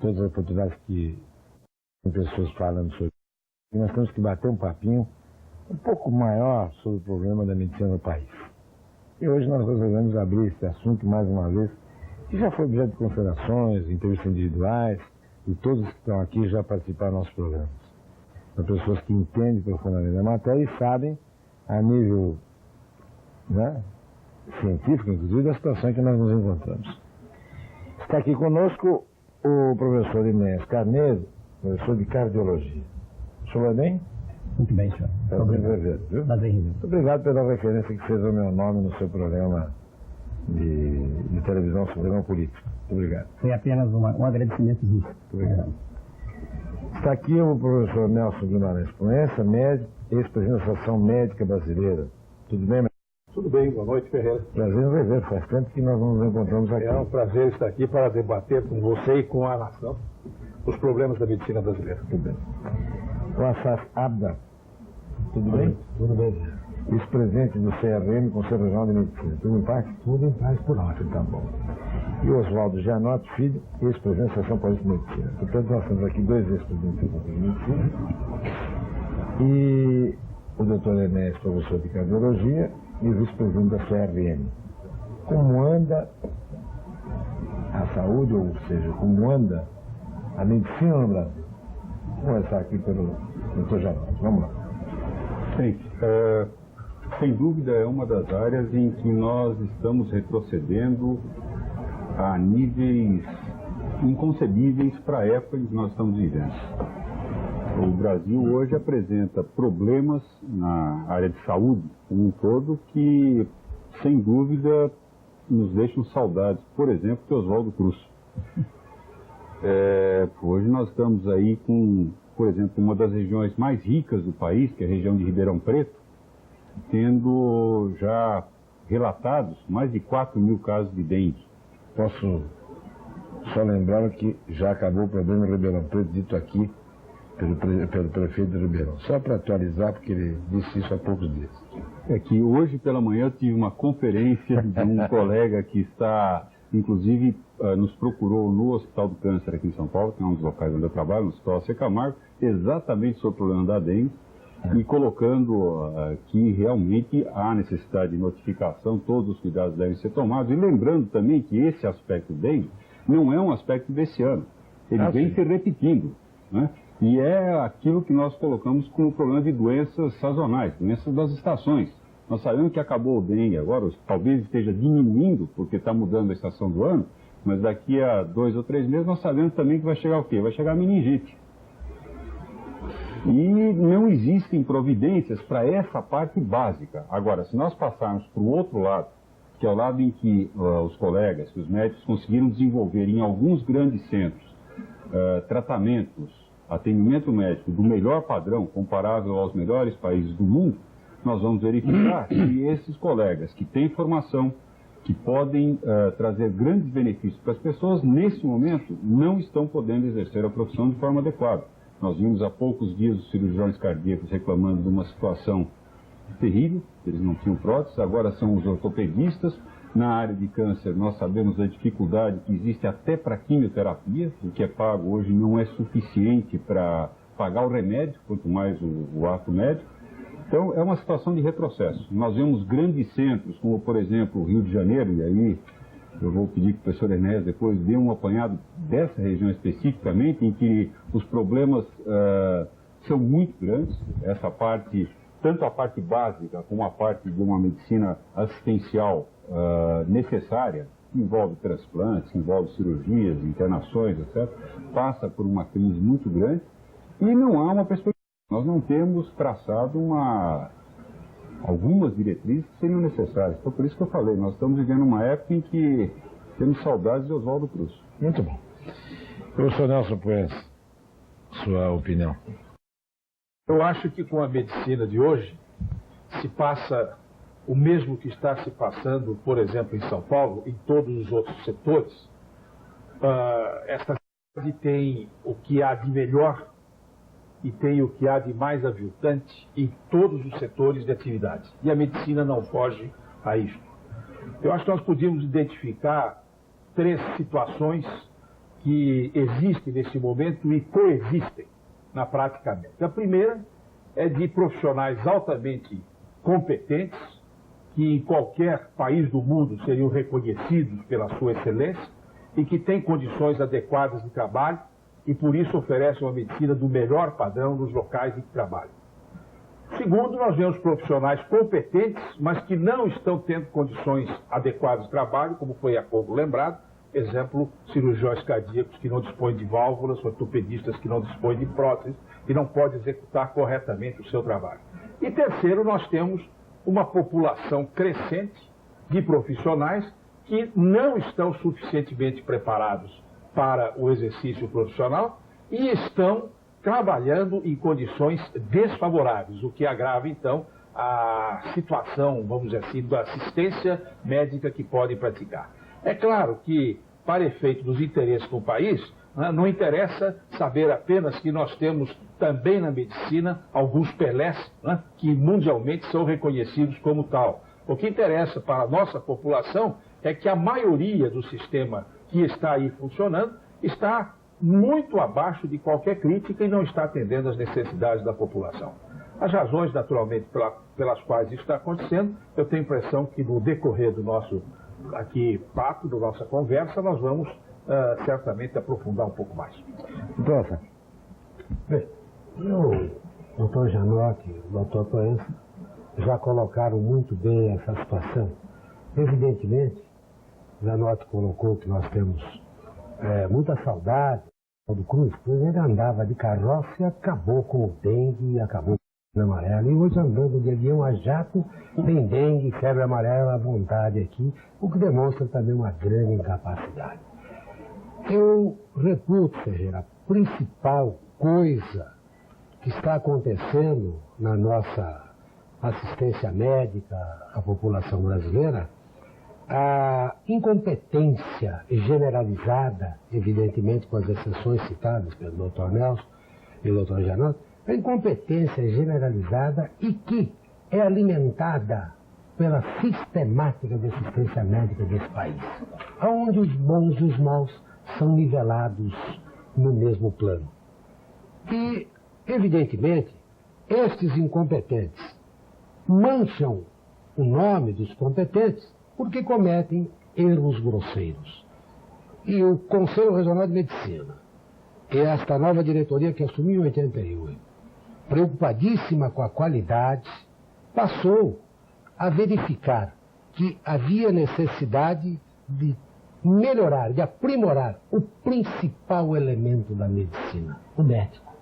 todas as oportunidades que tem pessoas falando sobre isso. E nós temos que bater um papinho um pouco maior sobre o problema da medicina no país. E hoje nós resolvemos abrir esse assunto mais uma vez, que já foi objeto de considerações, entrevistas individuais, e todos que estão aqui já participaram dos nossos programas. São pessoas que entendem profundamente a matéria e sabem, a nível científico, inclusive, da situação em que nós nos encontramos. Está aqui conosco o professor Inês Carneiro, professor de cardiologia. O senhor vai bem? Muito bem, senhor. Muito obrigado pela referência que fez ao meu nome no seu programa de televisão sobre programa político. Muito obrigado. Foi apenas um agradecimento disso. Muito obrigado. Está aqui o professor Nelson Guimarães Proença, médico, ex-presidente da Associação Médica Brasileira. Tudo bem, Tudo bem, boa noite, Ferreira. Prazer em rever, faz tempo que nós não nos encontramos aqui. É um prazer estar aqui para debater com você e com a nação os problemas da medicina brasileira. Tudo bem. O Assaf Abda. Tudo bem? Tudo bem. Ex-presidente do CRM, Conselho Regional de Medicina. Tudo em paz? Tudo em paz por ótimo. Tá bom. E o Oswaldo Gianotti Filho, ex-presidente da Associação Paulista de Medicina. Portanto, nós temos aqui dois ex-presidentes da Associação de Medicina. E o doutor Enéas, professor de cardiologia, e o vice-presidente da CRM. Como anda a saúde, ou seja, como anda a medicina no Brasil? Vou começar aqui pelo doutor Gianotti. Vamos lá. Sim, sem dúvida é uma das áreas em que nós estamos retrocedendo a níveis inconcebíveis para a época em que nós estamos vivendo. O Brasil hoje apresenta problemas na área de saúde como um todo que, sem dúvida, nos deixam saudades, por exemplo, de Oswaldo Cruz. Hoje nós estamos aí com, por exemplo, uma das regiões mais ricas do país, que é a região de Ribeirão Preto, tendo já relatados mais de 4.000 casos de dengue. Posso só lembrar que já acabou o problema do Ribeirão Preto, dito aqui pelo prefeito de Ribeirão. Só para atualizar, porque ele disse isso há poucos dias. É que hoje pela manhã eu tive uma conferência de um colega que está, inclusive, nos procurou no Hospital do Câncer aqui em São Paulo, que é um dos locais onde eu trabalho, no Hospital C. Camargo, exatamente sobre o problema da dengue, e colocando que realmente há necessidade de notificação, todos os cuidados devem ser tomados, e lembrando também que esse aspecto dengue não é um aspecto desse ano, ele vem se repetindo, né? E é aquilo que nós colocamos como problema de doenças sazonais, doenças das estações. Nós sabemos que acabou o dengue agora, talvez esteja diminuindo, porque está mudando a estação do ano, mas daqui a 2 ou 3 meses nós sabemos também que vai chegar o quê? Vai chegar a meningite. E não existem providências para essa parte básica. Agora, se nós passarmos para o outro lado, que é o lado em que os colegas, que os médicos conseguiram desenvolver em alguns grandes centros tratamentos, atendimento médico do melhor padrão, comparável aos melhores países do mundo, nós vamos verificar que esses colegas que têm formação, que podem trazer grandes benefícios para as pessoas, nesse momento não estão podendo exercer a profissão de forma adequada. Nós vimos há poucos dias os cirurgiões cardíacos reclamando de uma situação terrível, eles não tinham próteses, agora são os ortopedistas. Na área de câncer, nós sabemos da dificuldade que existe até para quimioterapia, o que é pago hoje não é suficiente para pagar o remédio, quanto mais o ato médico. Então, é uma situação de retrocesso. Nós vemos grandes centros, como, por exemplo, o Rio de Janeiro, e aí eu vou pedir que o professor Enéas depois dê um apanhado dessa região especificamente, em que os problemas são muito grandes, essa parte, tanto a parte básica como a parte de uma medicina assistencial necessária, que envolve transplantes, envolve cirurgias, internações, etc., passa por uma crise muito grande e não há uma perspectiva. Nós não temos traçado algumas diretrizes que seriam necessárias. Então, por isso que eu falei, nós estamos vivendo uma época em que temos saudades de Oswaldo Cruz. Muito bom. Professor Nelson Proença, sua opinião. Eu acho que com a medicina de hoje se passa o mesmo que está se passando, por exemplo, em São Paulo, em todos os outros setores. Esta cidade tem o que há de melhor e tem o que há de mais aviltante em todos os setores de atividade. E a medicina não foge a isto. Eu acho que nós podíamos identificar 3 situações que existem nesse momento e coexistem na prática médica. A primeira é de profissionais altamente competentes, que em qualquer país do mundo seriam reconhecidos pela sua excelência e que têm condições adequadas de trabalho e por isso oferecem uma medicina do melhor padrão nos locais em que trabalham. Segundo, nós vemos profissionais competentes, mas que não estão tendo condições adequadas de trabalho, como foi há pouco lembrado, exemplo, cirurgiões cardíacos que não dispõem de válvulas, ortopedistas que não dispõem de próteses e não podem executar corretamente o seu trabalho. E terceiro, nós temos uma população crescente de profissionais que não estão suficientemente preparados para o exercício profissional e estão trabalhando em condições desfavoráveis, o que agrava, então, a situação, vamos dizer assim, da assistência médica que podem praticar. É claro que, para efeito dos interesses do país, não interessa saber apenas que nós temos também na medicina alguns Pelés, que mundialmente são reconhecidos como tal. O que interessa para a nossa população é que a maioria do sistema que está aí funcionando está muito abaixo de qualquer crítica e não está atendendo às necessidades da população. As razões, naturalmente, pelas quais isso está acontecendo, eu tenho a impressão que no decorrer do nosso papo, da nossa conversa, nós vamos certamente aprofundar um pouco mais. Doutor, Bem, o doutor Janotti e o doutor Proença já colocaram muito bem essa situação. Evidentemente, Janotti colocou que nós temos muita saudade do Cruz, pois ele andava de carroça e acabou com o dengue e acabou com a amarela. E hoje andando de avião a jato, tem dengue, febre amarela à vontade aqui, o que demonstra também uma grande incapacidade. Eu reputo, Ferreira, a principal coisa que está acontecendo na nossa assistência médica à população brasileira, a incompetência generalizada, evidentemente com as exceções citadas pelo Dr. Nelson e o Dr. Janotti, a incompetência generalizada e que é alimentada pela sistemática de assistência médica desse país, onde os bons e os maus são nivelados no mesmo plano. E, evidentemente, estes incompetentes mancham o nome dos competentes porque cometem erros grosseiros. E o Conselho Regional de Medicina, que é esta nova diretoria que assumiu em 88, preocupadíssima com a qualidade, passou a verificar que havia necessidade de melhorar, de aprimorar o principal elemento da medicina, o médico.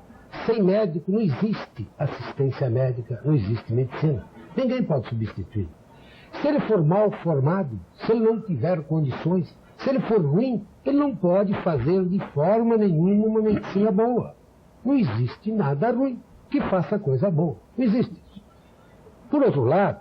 Sem médico não existe assistência médica, não existe medicina. Ninguém pode substituir. Se ele for mal formado, se ele não tiver condições, se ele for ruim, ele não pode fazer de forma nenhuma uma medicina boa. Não existe nada ruim que faça coisa boa. Não existe isso. Por outro lado,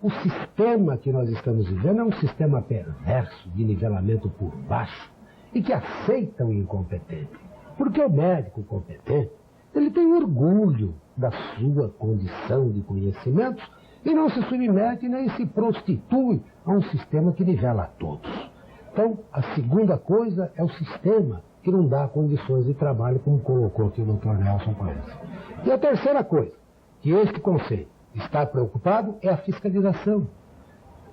o sistema que nós estamos vivendo é um sistema perverso de nivelamento por baixo e que aceita o incompetente. Porque o médico competente, ele tem orgulho da sua condição de conhecimentos e não se submete nem se prostitui a um sistema que nivela a todos. Então, a segunda coisa é o sistema que não dá condições de trabalho, como colocou aqui o Dr. Nelson Proença. E a terceira coisa, que este conselho está preocupado, é a fiscalização.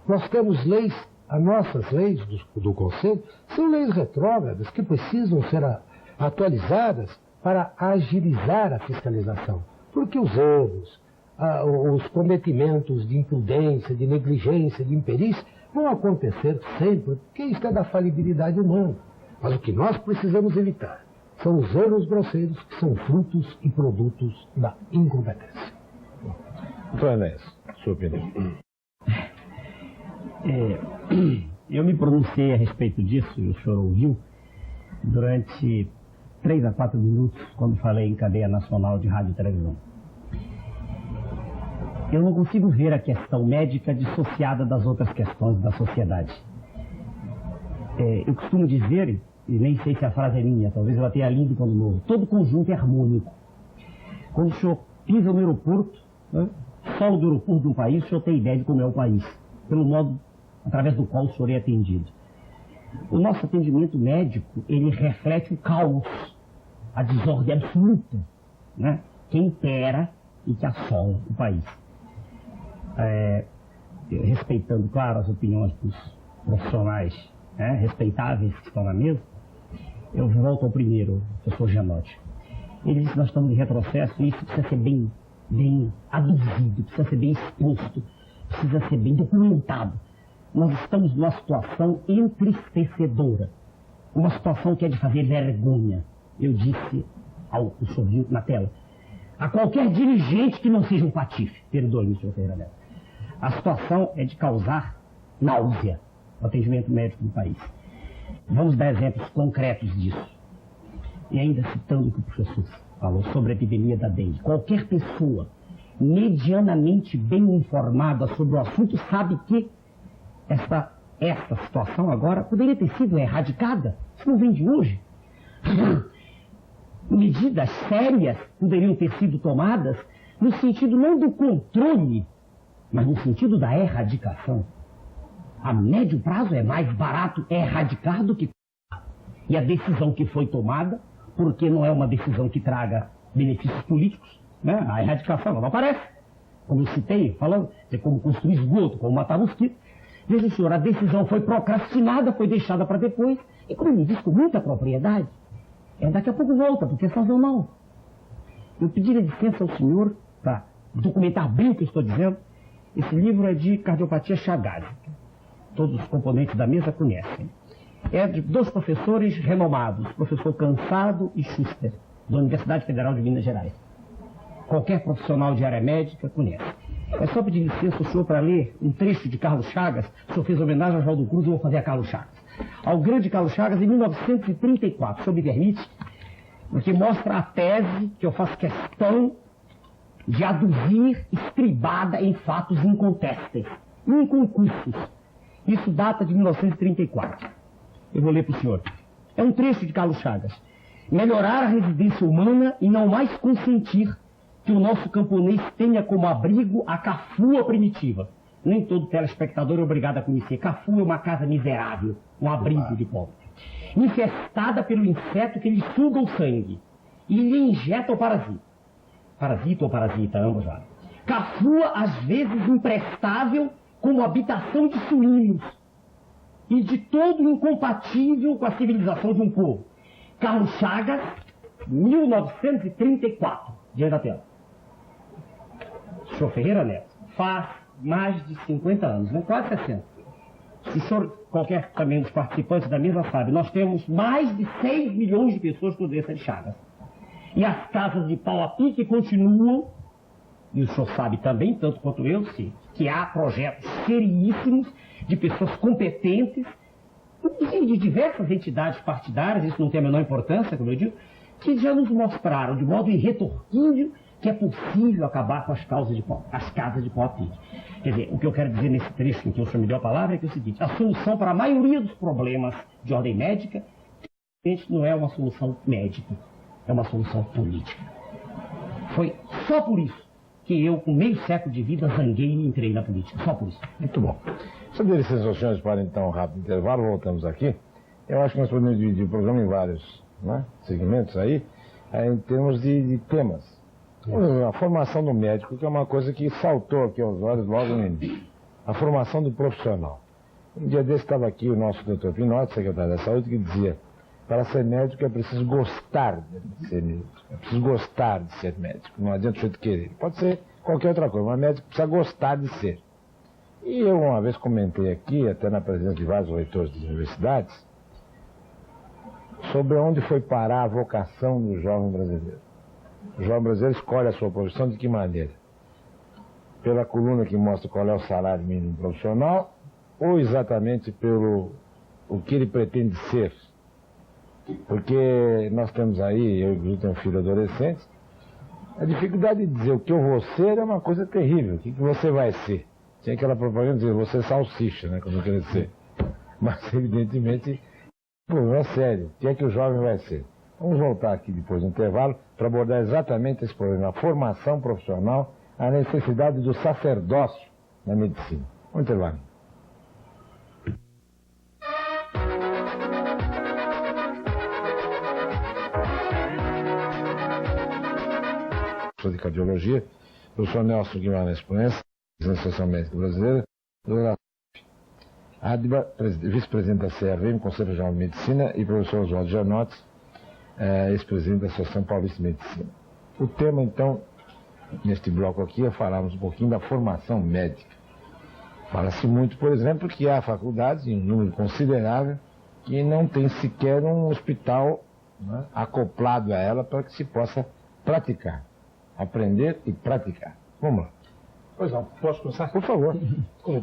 Nós temos leis, as nossas leis do conselho, são leis retrógradas que precisam ser atualizadas para agilizar a fiscalização. Porque os erros, os cometimentos de imprudência, de negligência, de imperícia, vão acontecer sempre, porque isso é da falibilidade humana. Mas o que nós precisamos evitar são os erros grosseiros que são frutos e produtos da incompetência. Doutor Enéas, sua opinião. Eu me pronunciei a respeito disso, e o senhor ouviu, durante 3 a 4 minutos, quando falei em cadeia nacional de rádio e televisão. Eu não consigo ver a questão médica dissociada das outras questões da sociedade. Eu costumo dizer, e nem sei se a frase é minha, talvez ela tenha lido quando novo, todo conjunto é harmônico. Quando o senhor pisa no aeroporto, solo do aeroporto de um país, o senhor tem ideia de como é o país, pelo modo através do qual o senhor é atendido. O nosso atendimento médico, ele reflete o caos, a desordem absoluta, né, que impera e que assola o país. Respeitando, claro, as opiniões dos profissionais, né, respeitáveis que estão na mesa, eu volto ao primeiro, o professor Gianotti. Ele disse que nós estamos em retrocesso e isso precisa ser bem aduzido, precisa ser bem exposto, precisa ser bem documentado. Nós estamos numa situação entristecedora, uma situação que é de fazer vergonha. Eu disse ao senhor viu na tela, a qualquer dirigente que não seja um patife, perdoe-me, senhor Ferreira Neto. A situação é de causar náusea no atendimento médico do país. Vamos dar exemplos concretos disso. E ainda citando o que o professor falou sobre a epidemia da dengue. Qualquer pessoa medianamente bem informada sobre o assunto sabe que esta situação agora poderia ter sido erradicada. Isso não vem de hoje. Medidas sérias poderiam ter sido tomadas no sentido não do controle, mas no sentido da erradicação. A médio prazo é mais barato erradicar do que... E a decisão que foi tomada, porque não é uma decisão que traga benefícios políticos, né? A erradicação não aparece. Como eu citei, falando de como construir esgoto, como matar mosquito. Veja, senhor, a decisão foi procrastinada, foi deixada para depois, e como me diz com muita propriedade, daqui a pouco volta, porque é sazonal. Eu pediria licença ao senhor para documentar bem o que eu estou dizendo. Esse livro é de cardiopatia chagásica. Todos os componentes da mesa conhecem. É de dois professores renomados, o professor Cansado e Schuster, da Universidade Federal de Minas Gerais. Qualquer profissional de área médica conhece. É só pedir licença ao senhor para ler um trecho de Carlos Chagas. O senhor fez homenagem a Oswaldo Cruz, eu vou fazer a Carlos Chagas. Ao grande Carlos Chagas, em 1934, o senhor me permite, porque mostra a tese que eu faço questão de aduzir estribada em fatos incontestes, inconcursos. Isso data de 1934. Eu vou ler para o senhor. É um trecho de Carlos Chagas. Melhorar a residência humana e não mais consentir que o nosso camponês tenha como abrigo a cafua primitiva. Nem todo telespectador é obrigado a conhecer. Cafua é uma casa miserável, um abrigo de pobre. Infestada pelo inseto que lhe suga o sangue e lhe injeta o parasita. Parasita ou parasita, ambos lá. Cafua, às vezes, imprestável como habitação de suínos e de todo incompatível com a civilização de um povo. Carlos Chagas, 1934, diante da tela. Senhor Ferreira Neto, faz mais de 50 anos, né? Quase 60. Se o senhor, qualquer também dos participantes da mesa sabe, nós temos mais de 6 milhões de pessoas com doença de Chagas. E as casas de pau a pique continuam, e o senhor sabe também, tanto quanto eu, sim, que há projetos seríssimos de pessoas competentes, inclusive de diversas entidades partidárias, isso não tem a menor importância, como eu digo, que já nos mostraram de modo irretorquível que é possível acabar com as casas de pau a pique. Quer dizer, o que eu quero dizer nesse trecho em que o senhor me deu a palavra é que é o seguinte: a solução para a maioria dos problemas de ordem médica não é uma solução médica, é uma solução política. Foi só por isso que eu, com meio século de vida, zanguei e entrei na política. Só por isso. Muito bom. Se der licença aos senhores para então um rápido intervalo, voltamos aqui. Eu acho que nós podemos dividir o programa em vários, né, segmentos aí em termos de temas. A formação do médico, que é uma coisa que saltou aqui aos olhos logo no início. A formação do profissional. Um dia desse estava aqui o nosso doutor Pinotti, secretário da Saúde, que dizia: para ser médico é preciso gostar de ser médico. É preciso gostar de ser médico. Não adianta o jeito querer. Pode ser qualquer outra coisa, mas médico precisa gostar de ser. E eu uma vez comentei aqui, até na presença de vários reitores de universidades, sobre onde foi parar a vocação do jovem brasileiro. O jovem brasileiro escolhe a sua profissão de que maneira? Pela coluna que mostra qual é o salário mínimo profissional, ou exatamente pelo o que ele pretende ser? Porque nós temos aí, eu inclusive tenho um filho adolescente, a dificuldade de dizer o que eu vou ser é uma coisa terrível. O que você vai ser? Tinha aquela propaganda de dizer, você é salsicha, né, quando eu queria ser. Mas, evidentemente, o problema é sério. O que é que o jovem vai ser? Vamos voltar aqui depois do intervalo para abordar exatamente esse problema, a formação profissional, a necessidade do sacerdócio na medicina. Vamos intervalo. professor de cardiologia, professor Nelson Guimarães Proença, da Associação Médica Brasileira, doutora Adba, vice-presidente da CRM, Conselho Regional de Medicina, e professor Oswaldo Janotti, ex-presidente da Associação Paulista de Medicina. O tema, então, neste bloco aqui, é falarmos um pouquinho da formação médica. Fala-se muito, por exemplo, que há faculdades, em um número considerável, que não tem sequer um hospital, né, acoplado a ela para que se possa praticar, aprender e praticar. Vamos lá. Pois não, posso começar? Por favor.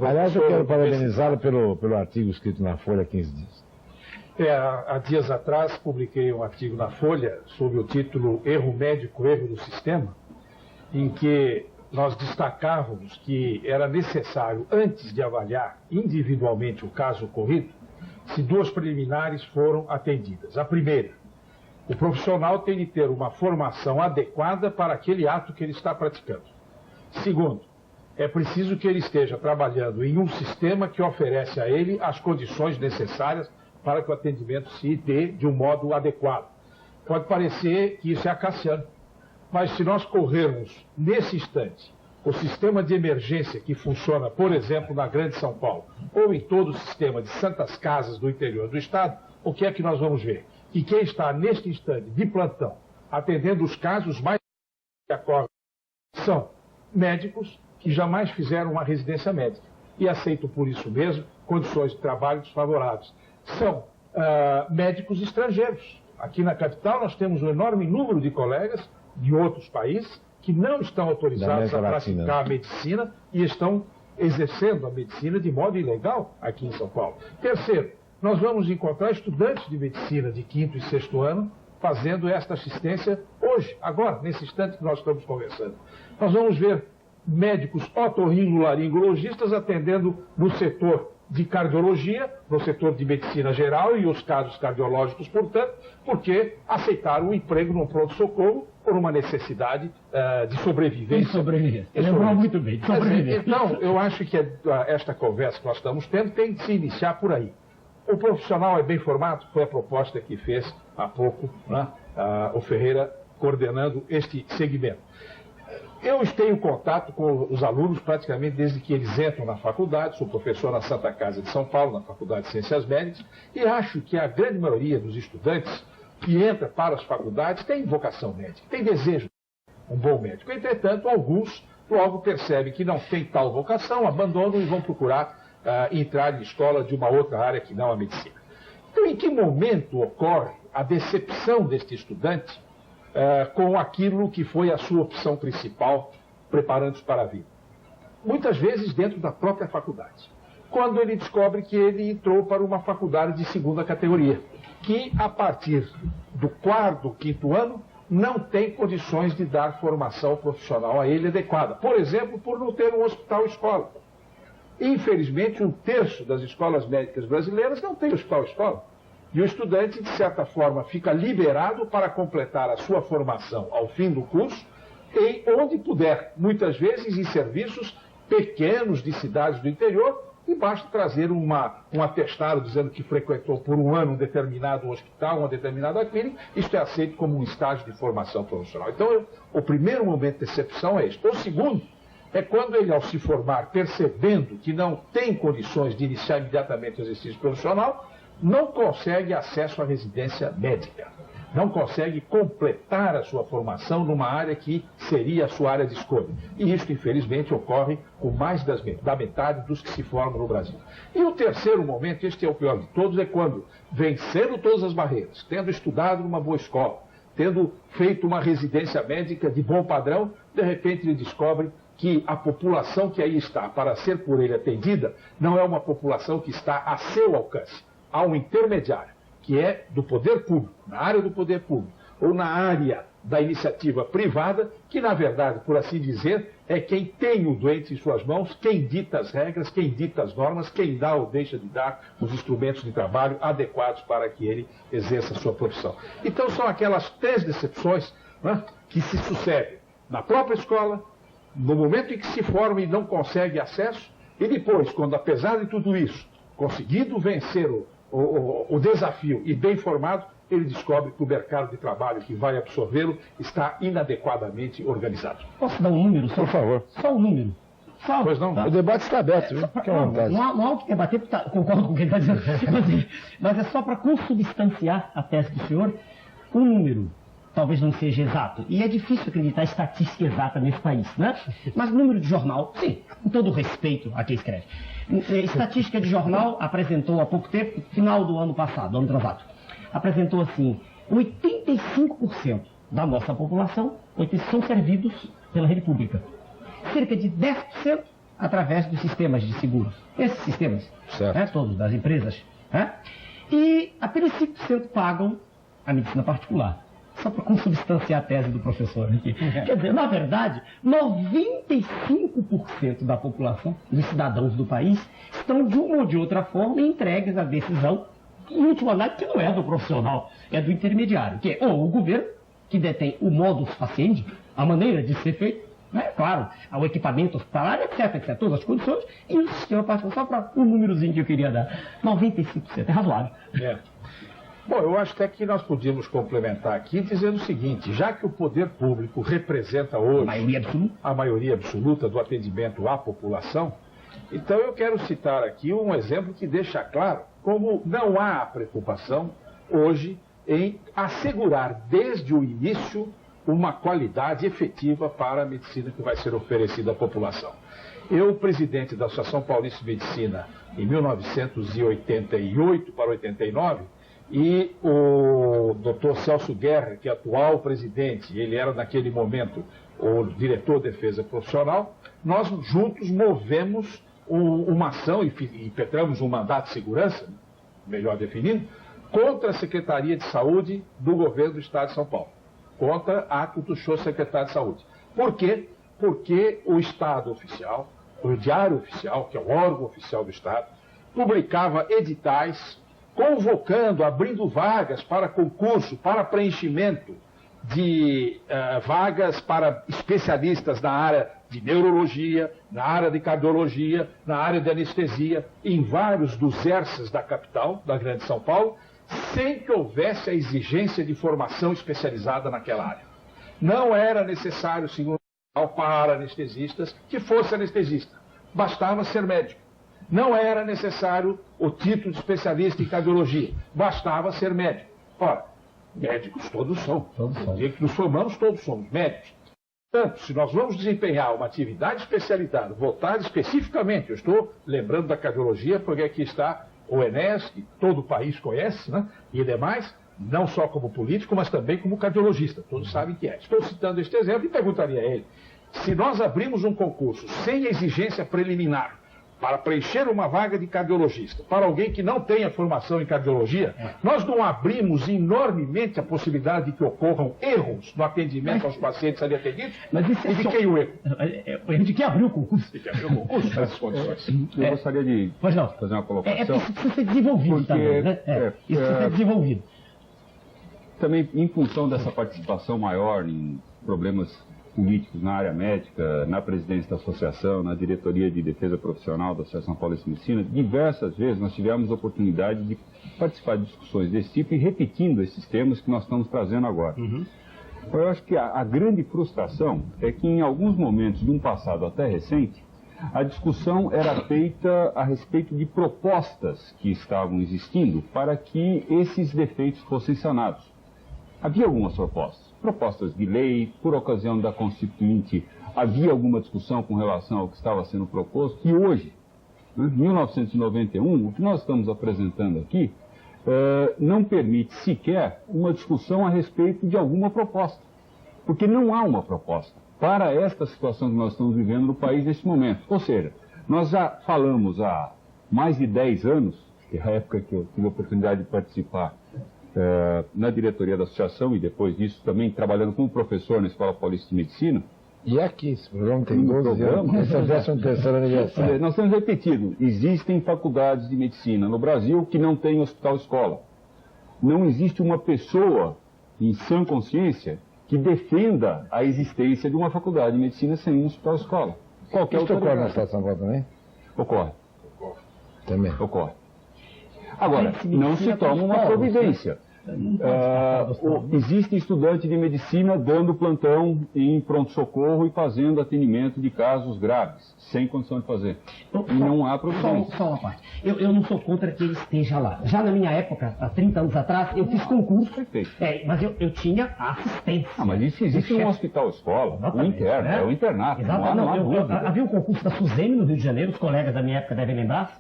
Aliás, eu quero parabenizá-lo pelo artigo escrito na Folha há 15 dias. Há dias atrás publiquei um artigo na Folha sob o título Erro Médico, Erro do Sistema, em que nós destacávamos que era necessário, antes de avaliar individualmente o caso ocorrido, se duas preliminares foram atendidas. A primeira, o profissional tem de ter uma formação adequada para aquele ato que ele está praticando. Segundo, é preciso que ele esteja trabalhando em um sistema que oferece a ele as condições necessárias para que o atendimento se dê de um modo adequado. Pode parecer que isso é acaciano, mas se nós corrermos nesse instante o sistema de emergência que funciona, por exemplo, na Grande São Paulo, ou em todo o sistema de santas casas do interior do estado, o que é que nós vamos ver? Que quem está neste instante de plantão, atendendo os casos mais que ocorrem, são médicos que jamais fizeram uma residência médica e aceitam por isso mesmo condições de trabalho desfavoráveis. São médicos estrangeiros. Aqui na capital nós temos um enorme número de colegas de outros países que não estão autorizados a praticar a medicina e estão exercendo a medicina de modo ilegal aqui em São Paulo. Terceiro, nós vamos encontrar estudantes de medicina de 5º e 6º ano fazendo esta assistência hoje, agora, nesse instante que nós estamos conversando. Nós vamos ver médicos otorrinolaringologistas atendendo no setor de cardiologia, no setor de medicina geral e os casos cardiológicos, portanto, porque aceitaram um emprego no pronto-socorro por uma necessidade de sobrevivência. De sobrevivência. Lembrou muito bem, de sobrevivência. Então, eu acho que esta conversa que nós estamos tendo tem que se iniciar por aí. O profissional é bem formado? Foi a proposta que fez há pouco, né, o Ferreira coordenando este segmento. Eu tenho contato com os alunos praticamente desde que eles entram na faculdade. Sou professor na Santa Casa de São Paulo, na Faculdade de Ciências Médicas, e acho que a grande maioria dos estudantes que entra para as faculdades tem vocação médica, tem desejo de um bom médico. Entretanto, alguns logo percebem que não tem tal vocação, abandonam e vão procurar entrar em escola de uma outra área que não a medicina. Então, em que momento ocorre a decepção deste estudante com aquilo que foi a sua opção principal, preparando-se para a vida? Muitas vezes dentro da própria faculdade. Quando ele descobre que ele entrou para uma faculdade de segunda categoria, que a partir do 4º, 5º ano, não tem condições de dar formação profissional a ele adequada. Por exemplo, por não ter um hospital-escola. Infelizmente, 1/3 das escolas médicas brasileiras não tem hospital-escola. E o estudante, de certa forma, fica liberado para completar a sua formação ao fim do curso, em onde puder, muitas vezes em serviços pequenos de cidades do interior, e basta trazer um atestado dizendo que frequentou por um ano um determinado hospital, uma determinada clínica, isto é aceito como um estágio de formação profissional. Então, o primeiro momento de decepção é este. O segundo é quando ele, ao se formar, percebendo que não tem condições de iniciar imediatamente o exercício profissional, não consegue acesso à residência médica, não consegue completar a sua formação numa área que seria a sua área de escolha. E isso, infelizmente, ocorre com mais da metade dos que se formam no Brasil. E o terceiro momento, este é o pior de todos, é quando, vencendo todas as barreiras, tendo estudado numa boa escola, tendo feito uma residência médica de bom padrão, de repente ele descobre que a população que aí está para ser por ele atendida não é uma população que está a seu alcance. Há um intermediário, que é do poder público, na área do poder público, ou na área da iniciativa privada, que, na verdade, por assim dizer, é quem tem o doente em suas mãos, quem dita as regras, quem dita as normas, quem dá ou deixa de dar os instrumentos de trabalho adequados para que ele exerça a sua profissão. Então, são aquelas 3 decepções, né, que se sucedem na própria escola, no momento em que se forma e não consegue acesso, e depois, quando, apesar de tudo isso, conseguido vencer o desafio e bem formado, ele descobre que o mercado de trabalho que vai absorvê-lo está inadequadamente organizado. Posso dar um número? Por favor. Só um número. Só, Pois não? O debate está aberto, viu? Fique à vontade. Não há o que debater, porque concordo com o que ele está dizendo. Mas é só para consubstanciar a tese do senhor, um número. Talvez não seja exato. E é difícil acreditar estatística exata nesse país, né? Mas número de jornal, sim, com todo respeito a quem escreve. Estatística de jornal apresentou há pouco tempo, final do ano passado, ano atrasado, apresentou assim, 85% da nossa população são servidos pela rede pública. Cerca de 10% através dos sistemas de seguros. Esses sistemas, né, todos, das empresas. Né? E apenas 5% pagam a medicina particular. Só para consubstanciar a tese do professor aqui. Quer dizer, na verdade, 95% da população, dos cidadãos do país, estão de uma ou de outra forma entregues à decisão, em última análise, que não é do profissional, é do intermediário, que é ou o governo, que detém o modus facendi, a maneira de ser feito, né? Claro, o equipamento hospitalar, etc, todas as condições, e o sistema particular, só para um númerozinho que eu queria dar. 95%, é razoável. É. Bom, eu acho até que nós podíamos complementar aqui dizendo o seguinte, já que o poder público representa hoje a maioria absoluta do atendimento à população, então eu quero citar aqui um exemplo que deixa claro como não há preocupação hoje em assegurar desde o início uma qualidade efetiva para a medicina que vai ser oferecida à população. Eu, presidente da Associação Paulista de Medicina em 1988 para 89, e o Dr. Celso Guerra, que é atual presidente, ele era naquele momento o diretor de defesa profissional, nós juntos movemos uma ação e impetramos um mandato de segurança, melhor definido, contra a Secretaria de Saúde do governo do Estado de São Paulo, contra ato do senhor secretário de Saúde. Por quê? Porque o Estado oficial, o Diário Oficial, que é o órgão oficial do Estado, publicava editais convocando, abrindo vagas para concurso, para preenchimento de vagas para especialistas na área de neurologia, na área de cardiologia, na área de anestesia, em vários dos ERSAs da capital, da Grande São Paulo, sem que houvesse a exigência de formação especializada naquela área. Não era necessário, segundo para anestesistas, que fosse anestesista. Bastava ser médico. Não era necessário o título de especialista em cardiologia. Bastava ser médico. Ora, médicos todos são. No dia que nos formamos, todos somos médicos. Portanto, se nós vamos desempenhar uma atividade especializada, voltada especificamente, eu estou lembrando da cardiologia, porque aqui está o Enéas, que todo o país conhece, né? E demais, não só como político, mas também como cardiologista. Todos sabem que é. Estou citando este exemplo e perguntaria a ele, se nós abrimos um concurso sem exigência preliminar, para preencher uma vaga de cardiologista, para alguém que não tenha formação em cardiologia, nós não abrimos enormemente a possibilidade de que ocorram erros no atendimento aos pacientes ali atendidos? Mas isso e de quem o erro? O erro de quem abriu o concurso. De quem abriu o concurso, nessas condições. Eu gostaria de fazer uma colocação. Isso precisa ser desenvolvido também, né? Isso precisa ser desenvolvido. Também, em função dessa participação maior em problemas políticos na área médica, na presidência da associação, na diretoria de defesa profissional da Associação Paulista de Medicina, diversas vezes nós tivemos a oportunidade de participar de discussões desse tipo e repetindo esses temas que nós estamos trazendo agora. Eu acho que a grande frustração é que em alguns momentos de um passado até recente, a discussão era feita a respeito de propostas que estavam existindo para que esses defeitos fossem sanados. Havia algumas propostas de lei, por ocasião da Constituinte, havia alguma discussão com relação ao que estava sendo proposto, e hoje, em 1991, o que nós estamos apresentando aqui, não permite sequer uma discussão a respeito de alguma proposta, porque não há uma proposta para esta situação que nós estamos vivendo no país neste momento. Ou seja, nós já falamos há mais de 10 anos, que é a época que eu tive a oportunidade de participar na diretoria da associação e depois disso também trabalhando como professor na Escola Paulista de Medicina. E aqui, esse programa tem 12 anos, esse é o 13º aniversário. Nós temos repetido, existem faculdades de medicina no Brasil que não têm hospital-escola. Não existe uma pessoa em sã consciência que defenda a existência de uma faculdade de medicina sem um hospital-escola. Qualquer Isso ocorre no Estado de São Paulo também? Ocorre. Também. Ocorre. Agora, não se toma uma providência. Existe estudante de medicina dando plantão em pronto-socorro e fazendo atendimento de casos graves, sem condição de fazer. E não há providência. Só uma parte. Eu não sou contra que ele esteja lá. Já na minha época, há 30 anos atrás, eu fiz concurso. Perfeito. Mas eu tinha assistência. Mas isso existe um hospital-escola, um interno, é o internato. Exatamente. Havia um concurso da Suzene no Rio de Janeiro, os colegas da minha época devem lembrar.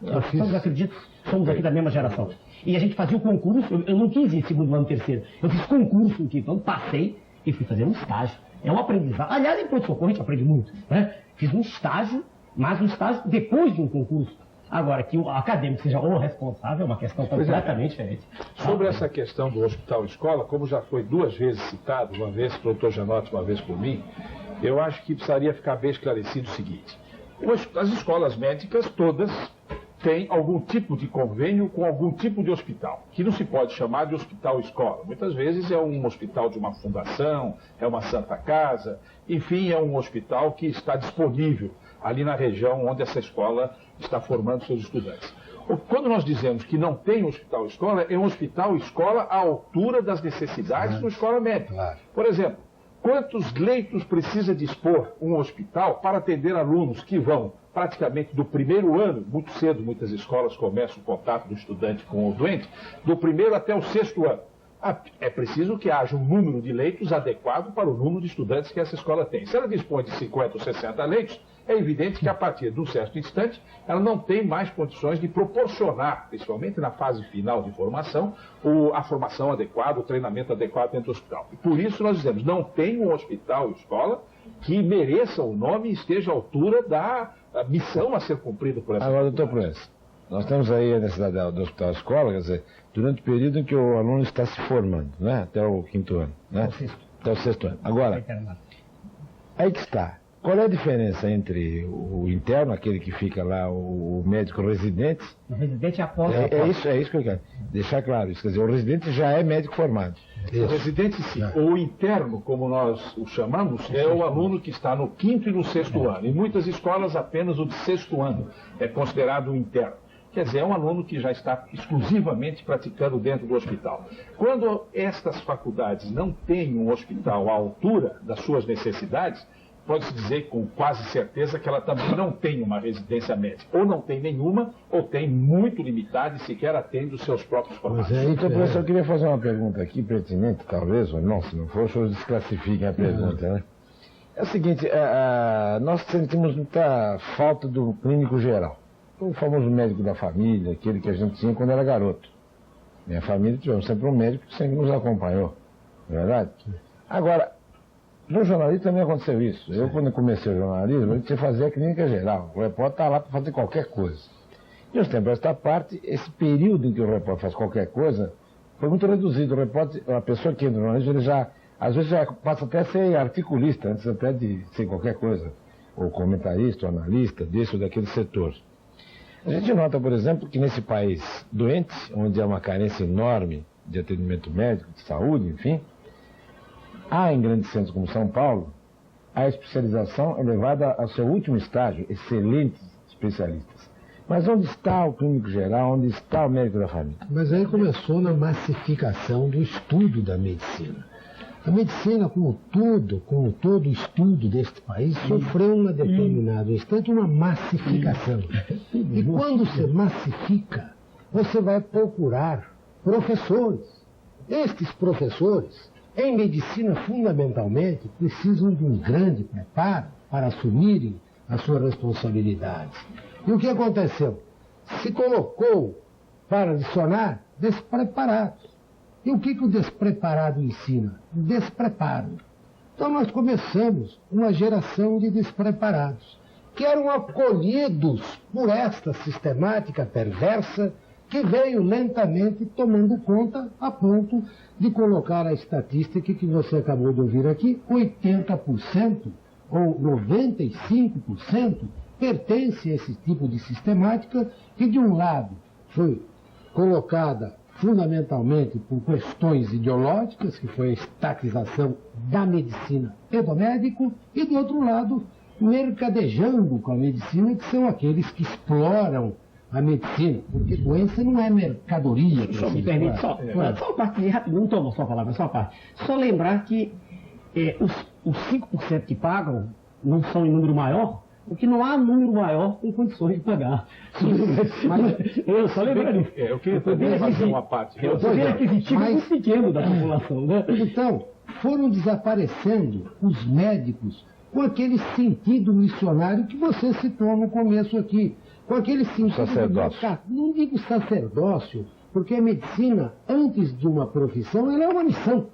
Somos aqui da mesma geração. E a gente fazia o concurso, eu não quis ir segundo ano, terceiro. Eu fiz concurso no quinto ano, passei e fui fazer um estágio. É um aprendizado. Aliás, em pronto-socorro a gente aprende muito, né? Fiz um estágio, mas um estágio depois de um concurso. Agora, que o acadêmico seja o responsável é uma questão completamente diferente. Sobre essa questão do hospital-escola, como já foi 2 vezes citado, uma vez pelo Dr. Janotti, uma vez por mim, eu acho que precisaria ficar bem esclarecido o seguinte. As escolas médicas todas têm algum tipo de convênio com algum tipo de hospital, que não se pode chamar de hospital-escola. Muitas vezes é um hospital de uma fundação, é uma santa casa, enfim, é um hospital que está disponível ali na região onde essa escola está formando seus estudantes. Quando nós dizemos que não tem hospital-escola, é um hospital-escola à altura das necessidades de uma escola médica. Por exemplo, quantos leitos precisa dispor um hospital para atender alunos que vão praticamente do primeiro ano, muito cedo, muitas escolas começam o contato do estudante com o doente, do primeiro até o 6º ano. É preciso que haja um número de leitos adequado para o número de estudantes que essa escola tem. Se ela dispõe de 50 ou 60 leitos, é evidente que a partir de um certo instante ela não tem mais condições de proporcionar, principalmente na fase final de formação, a formação adequada, o treinamento adequado dentro do hospital. E por isso nós dizemos, não tem um hospital-escola que mereça o nome e esteja à altura da missão a ser cumprida por essa. Agora, doutor Proença, nós temos aí a necessidade do hospital-escola, quer dizer, durante o período em que o aluno está se formando, né? Até o 5º ano, né? Até o 6º ano. Agora, aí que está. Qual é a diferença entre o interno, aquele que fica lá, o médico residente? O residente após. É isso que eu quero deixar claro. Isso, quer dizer, o residente já é médico formado. O residente, sim. O interno, como nós o chamamos, é o aluno que está no 5º e no 6º ano. Em muitas escolas, apenas o de 6º ano é considerado o interno. Quer dizer, é um aluno que já está exclusivamente praticando dentro do hospital. Quando estas faculdades não têm um hospital à altura das suas necessidades, pode-se dizer com quase certeza que ela também não tem uma residência médica. Ou não tem nenhuma, ou tem muito limitada e sequer atende os seus próprios formatos. Então, professor, eu queria fazer uma pergunta aqui, pertinente, talvez, ou não, se não for, os senhores desclassifiquem a pergunta, né? É o seguinte, nós sentimos muita falta do clínico geral. O famoso médico da família, aquele que a gente tinha quando era garoto. Minha família tivemos sempre um médico que sempre nos acompanhou, não é verdade? Agora, no jornalismo também aconteceu isso. Eu, quando comecei o jornalismo, eu tinha que fazer a clínica geral. O repórter está lá para fazer qualquer coisa. E os tempos desta parte, esse período em que o repórter faz qualquer coisa, foi muito reduzido. O repórter, a pessoa que entra no jornalismo, ele já, às vezes, já passa até a ser articulista, antes até de ser qualquer coisa. Ou comentarista, ou analista, desse ou daquele setor. A gente nota, por exemplo, que nesse país doente, onde há uma carência enorme de atendimento médico, de saúde, enfim, há em grandes centros como São Paulo, a especialização elevada ao seu último estágio, excelentes especialistas. Mas onde está o clínico geral, onde está o médico da família? Mas aí começou na massificação do estudo da medicina. A medicina, como todo o estudo deste país, sofreu em um determinado instante uma massificação. E quando se massifica, você vai procurar professores. Estes professores, em medicina, fundamentalmente, precisam de um grande preparo para assumirem as suas responsabilidades. E o que aconteceu? Se colocou para adicionar despreparados. E o que o despreparado ensina? Despreparo. Então nós começamos uma geração de despreparados, que eram acolhidos por esta sistemática perversa que veio lentamente tomando conta a ponto de colocar a estatística que você acabou de ouvir aqui, 80% ou 95% pertence a esse tipo de sistemática que, de um lado, foi colocada fundamentalmente por questões ideológicas, que foi a estatização da medicina e do médico, e, do outro lado, mercadejando com a medicina, que são aqueles que exploram a medicina, porque doença não é mercadoria. Só me permite, só uma parte rápido, não tomo só a palavra, só uma parte. Só lembrar que os 5% que pagam não são em número maior, porque não há número maior com condições de pagar. Mas eu só lembrando. Eu queria também fazer uma parte. O poder aquisitivo é muito pequeno da população, né? Então, foram desaparecendo os médicos com aquele sentido missionário que você citou no começo aqui. Com aquele sentido... Sacerdócio. Não digo sacerdócio, porque a medicina, antes de uma profissão, ela é uma missão.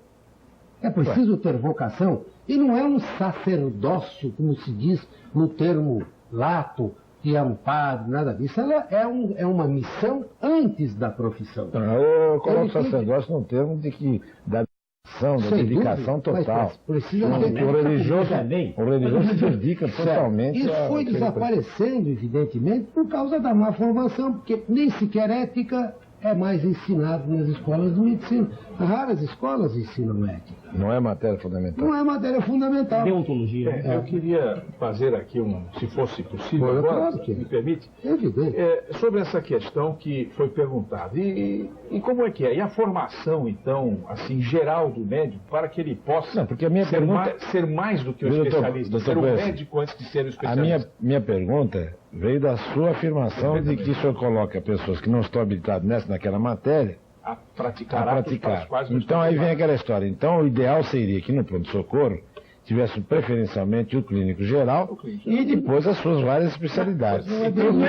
É preciso ter vocação. E não é um sacerdócio, como se diz no termo lato, que é um padre, nada disso. Ela é uma missão antes da profissão. Eu coloco sacerdócio no termo de que da dedicação, da dedicação total. Precisa ter... O religioso se dedica totalmente. Isso foi desaparecendo, evidentemente, por causa da má formação, porque nem sequer ética é mais ensinado nas escolas de medicina. Raras escolas ensinam ética. Não é matéria fundamental. Não é matéria fundamental. Deontologia. Eu queria fazer aqui se fosse possível, agora, claro que me permite, é evidente. sobre essa questão que foi perguntada. E como é que é? E a formação, então, assim, geral do médico, para que ele possa Não, porque a minha pergunta... ser mais do que um especialista, ser um médico antes de ser um A especialista? minha pergunta veio da sua afirmação de que o senhor coloca pessoas que não estão habilitadas naquela matéria A praticar. a praticar. Então aí vem aquela história. Então o ideal seria que no pronto-socorro tivesse preferencialmente o clínico geral e depois as suas várias especialidades. Não é bem assim.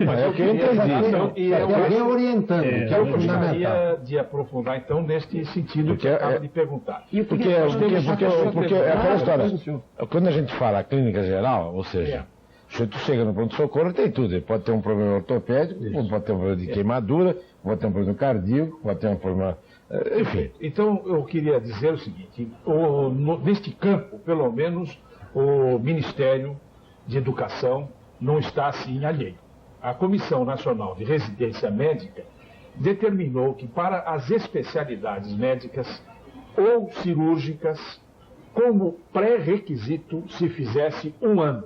É o que eu entendi. Alguém orientando, que é o Eu fundamental. gostaria de aprofundar, então, neste sentido que eu acabo de perguntar. Porque é aquela história. Quando a gente fala clínica geral, ou seja, o sujeito chega no pronto-socorro, tem tudo. Ele pode ter um problema ortopédico, pode ter um problema de queimadura, pode ter um problema cardíaco, pode ter um problema... Enfim. Então, eu queria dizer o seguinte, neste campo, pelo menos, o Ministério de Educação não está assim alheio. A Comissão Nacional de Residência Médica determinou que para as especialidades médicas ou cirúrgicas, como pré-requisito, se fizesse 1 ano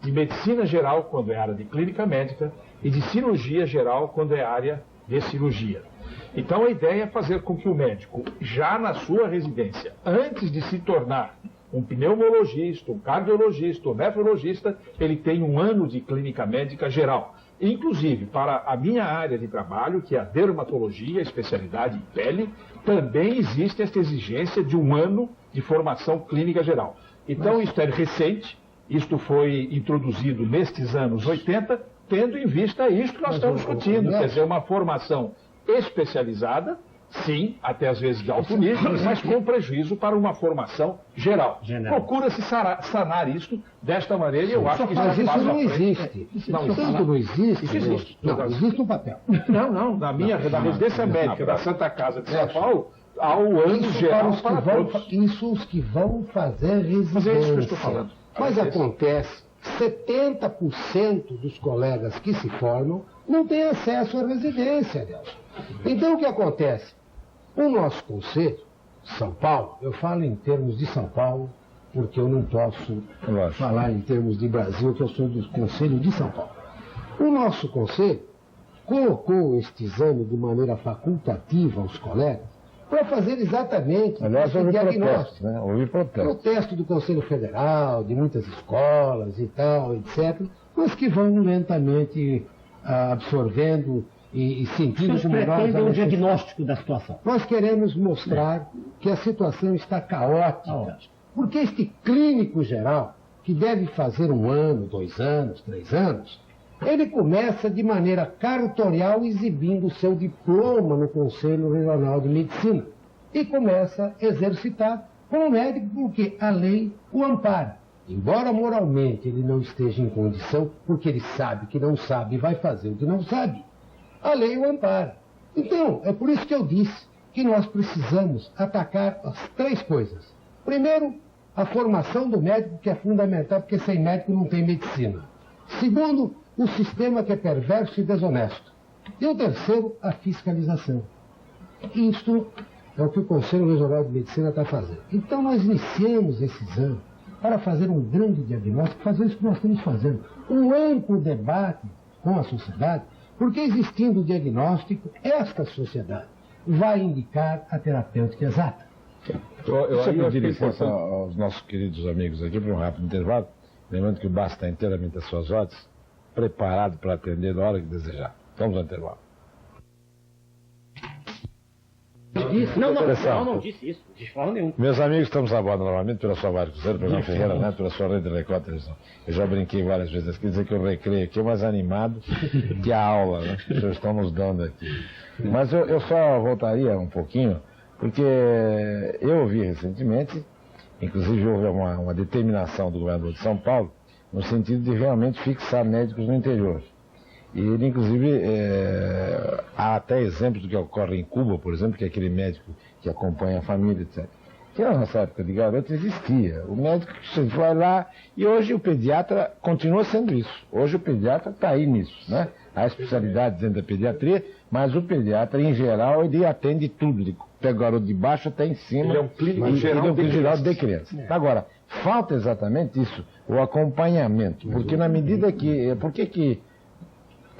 de medicina geral, quando é área de clínica médica, e de cirurgia geral, quando é área de cirurgia. Então a ideia é fazer com que o médico, já na sua residência, antes de se tornar um pneumologista, um cardiologista, um nefrologista, ele tenha 1 ano de clínica médica geral. Inclusive, para a minha área de trabalho, que é a dermatologia, especialidade em pele, também existe esta exigência de 1 ano de formação clínica geral. Então isto é recente. Isto foi introduzido nestes anos 80, tendo em vista isto que nós estamos discutindo, quer dizer, uma formação especializada, sim, até às vezes de alto nível, mas com prejuízo para uma formação geral. Procura-se sanar isto desta maneira e eu acho que já Mas isso passa não à frente. existe. Tanto não existe. Isso existe. Não, existe no papel. Não, na residência médica da Santa Casa de São Paulo, há o ano geral para todos. Isso os que vão fazer residência. Mas é isso que eu estou falando. Mas acontece, 70% dos colegas que se formam não têm acesso à residência, Deus. Então o que acontece? O nosso conselho, São Paulo, eu falo em termos de São Paulo, porque eu não posso falar em termos de Brasil, que eu sou do Conselho de São Paulo. O nosso conselho colocou este exame de maneira facultativa aos colegas para fazer exatamente Aliás, esse houve diagnóstico. protesto, né? Houve protesto. Protesto do Conselho Federal, de muitas escolas e tal, etc., mas que vão lentamente absorvendo e sentindo como nós... pretendem um diagnóstico da situação. Nós queremos mostrar que a situação está caótica. Porque este clínico geral, que deve fazer 1 ano, 2 anos, 3 anos, ele começa de maneira cartorial exibindo o seu diploma no Conselho Regional de Medicina. E começa a exercitar como médico, porque a lei o ampara. Embora moralmente ele não esteja em condição, porque ele sabe que não sabe e vai fazer o que não sabe, a lei o ampara. Então, é por isso que eu disse que nós precisamos atacar as 3 coisas. Primeiro, a formação do médico, que é fundamental, porque sem médico não tem medicina. Segundo, o sistema que é perverso e desonesto. E o terceiro, a fiscalização. Isto é o que o Conselho Regional de Medicina está fazendo. Então nós iniciamos esse exame para fazer um grande diagnóstico, fazer isso que nós estamos fazendo. Um amplo debate com a sociedade, porque existindo o diagnóstico, esta sociedade vai indicar a terapêutica exata. Deixa eu pedir licença aos nossos queridos amigos aqui para um rápido intervalo, lembrando que o Bar está inteiramente às suas ordens, preparado para atender na hora que desejar. Vamos ao intervalo. Não disse isso, de forma nenhuma. Meus amigos, estamos a bordo novamente pela sua Mário Cruzeiro, pela Ferreira, né, pela sua Rede Record Televisão. Eu já brinquei várias vezes aqui, dizer que o recreio aqui é mais animado que a aula, né, que vocês estão nos dando aqui. Mas eu só voltaria um pouquinho, porque eu ouvi recentemente, inclusive houve uma determinação do governador de São Paulo, no sentido de realmente fixar médicos no interior. E ele, inclusive, há até exemplos do que ocorre em Cuba, por exemplo, que é aquele médico que acompanha a família, etc. Que na nossa época de garoto existia. O médico que vai lá, e hoje o pediatra continua sendo isso. Hoje o pediatra está aí nisso, né? Há especialidades dentro da pediatria, mas o pediatra, em geral, ele atende tudo. Ele pega o garoto de baixo até em cima. Ele é um clínico geral de criança. Agora, falta exatamente isso, o acompanhamento. Porque na medida que... Por que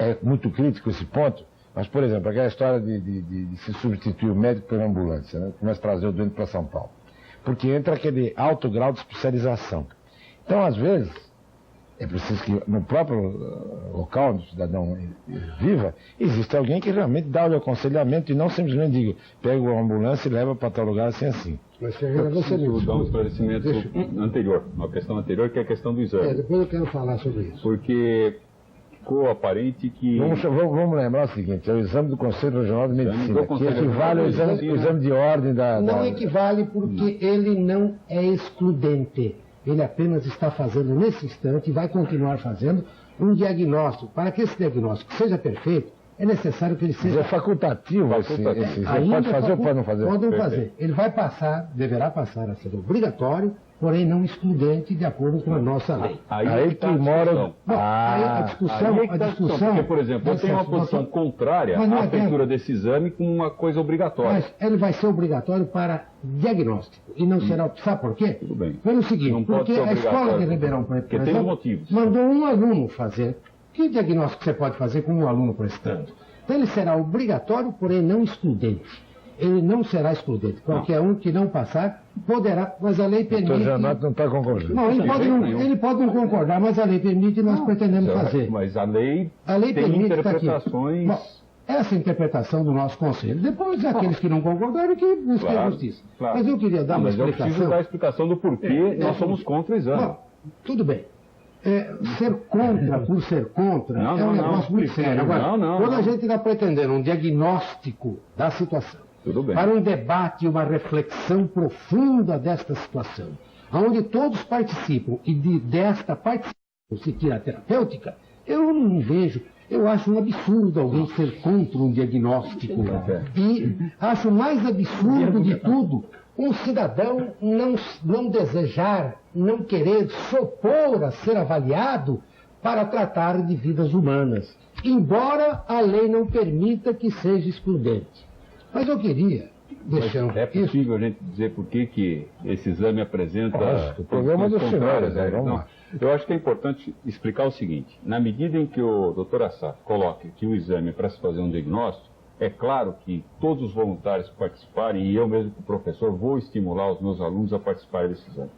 é muito crítico esse ponto? Mas, por exemplo, aquela história de se substituir o médico pela ambulância, né? Começa a trazer o doente para São Paulo. Porque entra aquele alto grau de especialização. Então, às vezes, é preciso que no próprio local onde o cidadão viva, existe alguém que realmente dá o aconselhamento e não simplesmente diga, pega uma ambulância e leva para tal lugar assim. Mas Ferreira, você me dá um esclarecimento anterior, uma questão anterior, que é a questão do exame. Depois eu quero falar sobre isso. Porque ficou aparente que... Vamos lembrar o seguinte, é o exame do Conselho Regional de Medicina, que equivale ao exame de ordem da... Não equivale porque ele não é excludente. Ele apenas está fazendo, nesse instante, e vai continuar fazendo, um diagnóstico. Para que esse diagnóstico seja perfeito, é necessário que ele seja... Mas é facultativo. Pode fazer ou pode não fazer? Pode não fazer. Ele vai passar, deverá passar a ser obrigatório, porém não excludente, de acordo com a nossa lei. Aí que mora... a discussão... Porque, por exemplo, eu tenho uma posição contrária à abertura desse exame com uma coisa obrigatória. Mas ele vai ser obrigatório para diagnóstico e não será... Sabe por quê? Tudo bem. Pelo seguinte, porque a escola de Ribeirão Preto, por exemplo, motivos. mandou um aluno fazer. Que diagnóstico você pode fazer com um aluno prestando? Então ele será obrigatório, porém não excludente. Ele não será excludente. Qualquer um que não passar poderá, mas a lei permite... O Janote não está concordando. Não, ele pode não concordar, mas a lei permite e nós pretendemos fazer. Mas a lei tem permite, interpretações... Bom, essa é a interpretação do nosso conselho. Depois, aqueles que não concordaram, que busquem a justiça. Claro. Mas eu queria dar uma explicação. Eu preciso dar a explicação do porquê nós somos contra o exame. Bom, tudo bem. Ser contra por ser contra é um negócio muito sério. Agora, quando a gente está pretendendo um diagnóstico da situação, para um debate e uma reflexão profunda desta situação, onde todos participam e desta participação se tira a terapêutica, eu não vejo, eu acho um absurdo alguém ser contra um diagnóstico. E acho mais absurdo de tudo um cidadão não desejar, não querer se opor a ser avaliado para tratar de vidas humanas, embora a lei não permita que seja excludente. Mas eu queria deixar... É possível a gente dizer por que esse exame apresenta... o programa dos senhores, eu acho que é importante explicar o seguinte, na medida em que o Dr. Assaf coloca que o exame é para se fazer um diagnóstico, é claro que todos os voluntários que participarem, e eu mesmo como professor, vou estimular os meus alunos a participarem desse exame.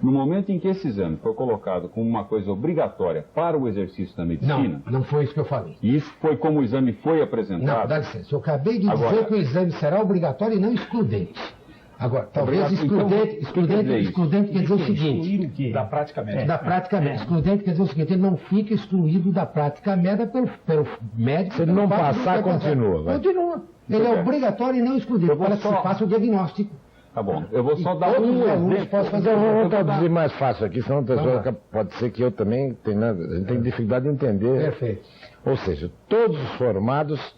No momento em que esse exame foi colocado como uma coisa obrigatória para o exercício da medicina... Não foi isso que eu falei. E isso foi como o exame foi apresentado... Não, dá licença. Eu acabei de dizer que o exame será obrigatório e não excludente. Agora, talvez excludente quer dizer o seguinte... Da prática médica. Da prática médica. Excludente quer dizer o seguinte, ele não fica excluído da prática médica pelo médico... Se ele não passar, continua. Continua. Ele é obrigatório e não excludente, para que se faça o diagnóstico. Tá bom, eu vou só dar um exemplo. Vamos traduzir mais fácil aqui, senão a pessoa pode ser que eu também tenha dificuldade de entender. Perfeito. Ou seja, todos os formados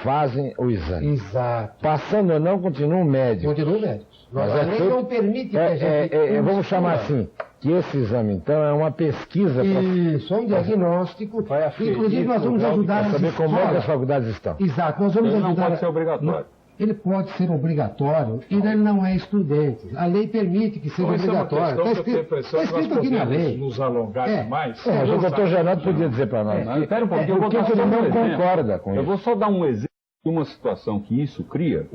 fazem o exame. Exato. Passando ou não, continuam médicos. Continuam médicos. Mas a lei não permite que a gente... vamos chamar assim, que esse exame, então, é uma pesquisa... Isso, é um diagnóstico. Inclusive, nós vamos ajudar a saber como é que as faculdades estão. Exato, nós vamos ajudar... Não pode ser obrigatório. ele pode ser obrigatório e ele não é excludente. A lei permite que seja obrigatório. Está escrito aqui na lei. Nos alongar demais. Mas o doutor Janot podia dizer para nós. Espera um pouquinho, Por que ele não concorda com isso? Eu vou só dar um exemplo de uma situação que isso cria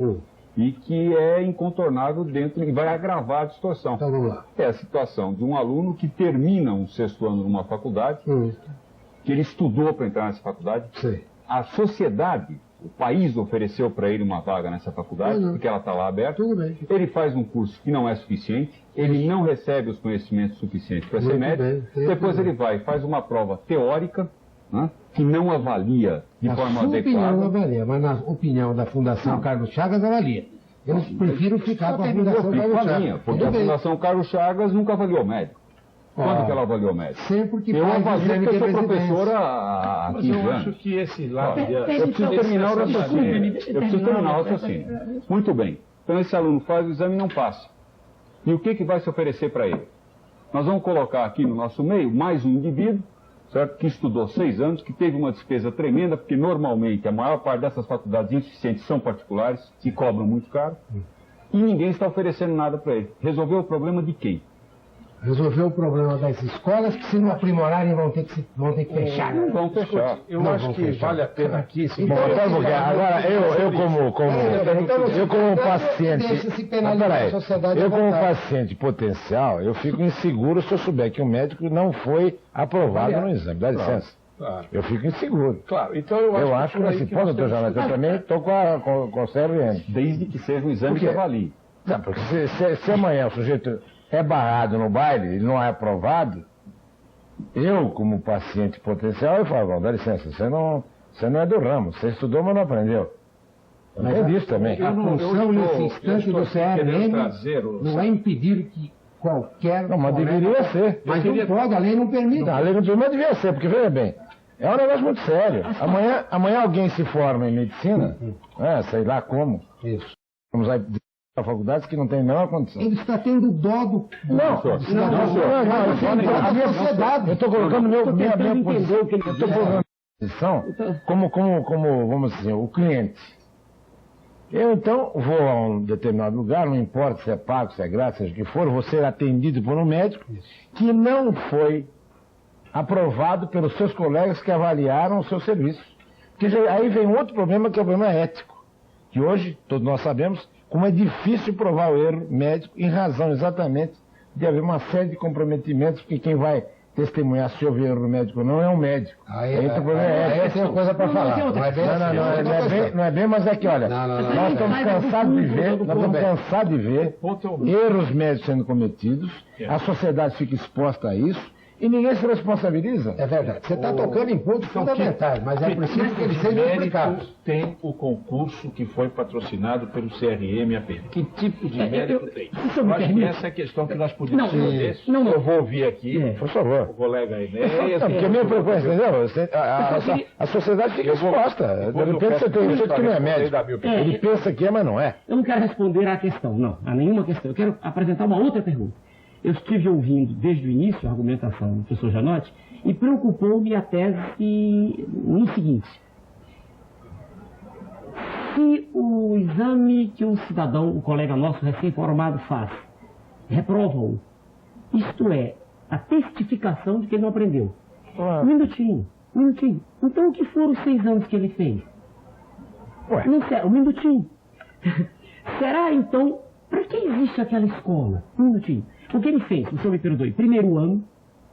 e que é incontornável dentro e vai agravar a distorção. Então vamos lá. É a situação de um aluno que termina um 6º ano numa faculdade, que ele estudou para entrar nessa faculdade. Sim. A sociedade, o país ofereceu para ele uma vaga nessa faculdade, porque ela está lá aberta. Tudo bem. Ele faz um curso que não é suficiente, ele não recebe os conhecimentos suficientes para ser médico. Depois ele vai e faz uma prova teórica, né, que não avalia de forma adequada. Opinião não avalia, mas na opinião da Fundação Carlos Chagas avalia. Eu prefiro ficar com a Fundação Carlos Chagas. Porque a Fundação Carlos Chagas nunca avaliou médico. Quando que ela avaliou médico? Sempre que eu faz avalio exame porque de eu sou residência. professora há 15 Mas eu anos. acho que esse lado... Eu preciso terminar o raciocínio. Eu preciso terminar o raciocínio. Muito bem. Então esse aluno faz o exame e não passa. E o que vai se oferecer para ele? Nós vamos colocar aqui no nosso meio mais um indivíduo, certo? Que estudou 6 anos, que teve uma despesa tremenda, porque normalmente a maior parte dessas faculdades insuficientes são particulares, que cobram muito caro, e ninguém está oferecendo nada para ele. Resolveu o problema de quem? Resolveu o problema das escolas que, se não aprimorarem, vão ter que fechar. Não vão fechar. Eu acho que vale a pena aqui... Bom, agora eu como paciente... Eu como paciente potencial, eu fico inseguro se eu souber que o médico não foi aprovado no exame. Dá licença. Claro. Eu fico inseguro. Claro, então eu acho que nesse ponto, doutor Janot, eu também estou com o CRM. Desde que seja um exame que avalie. Não, porque se amanhã o sujeito é barrado no baile, ele não é aprovado, eu, como paciente potencial, eu falo, dá licença, você não é do ramo, você estudou, mas não aprendeu. Mas é disso também. A função nesse instante do CRM não é impedir que qualquer... Não, mas deveria ser. Mas não pode, a lei não permite. Não, a lei não permite, mas devia ser, porque veja bem, é um negócio muito sério. Amanhã alguém se forma em medicina, sei lá como. Isso. Vamos aí a faculdades que não tem a menor condição. Ele está tendo dó do... Não, a minha sociedade. Eu estou colocando minha posição. Eu estou colocando minha posição como, vamos dizer, o cliente. Eu, então, vou a um determinado lugar, não importa se é pago, se é grátis, seja o que for, vou ser atendido por um médico que não foi aprovado pelos seus colegas que avaliaram o seu serviço. Porque aí vem outro problema, que é o problema ético. Que hoje, todos nós sabemos, como é difícil provar o erro médico em razão exatamente de haver uma série de comprometimentos, porque quem vai testemunhar se houve erro médico ou não é um médico. Aí tem uma coisa para falar. Não é bem, mas é que, olha, nós estamos cansados de ver erros médicos sendo cometidos, a sociedade fica exposta a isso, e ninguém se responsabiliza. É verdade. Você está tocando em pontos fundamentais, mas é preciso que eles sejam explicados. Tem o concurso que foi patrocinado pelo CRM apenas. Que tipo de médico tem? Eu acho que essa é a questão que nós podemos responder. Eu vou ouvir aqui, por favor, o colega Enéas. Porque a minha proposta, entendeu? A sociedade fica exposta. De repente você tem um sujeito que não é médico. Ele pensa que é, mas não é. Eu não quero responder à questão, não, a nenhuma questão. Eu quero apresentar uma outra pergunta. Eu estive ouvindo desde o início a argumentação do professor Janot e preocupou-me a tese no seguinte. Se o exame que um cidadão, um colega nosso recém-formado faz, reprova-o, isto é, a testificação de que ele não aprendeu. Um minutinho. Então o que foram os 6 anos que ele fez? Um minutinho. Será então, para que existe aquela escola? Um minutinho. O que ele fez, o senhor me perdoe, 1º ano,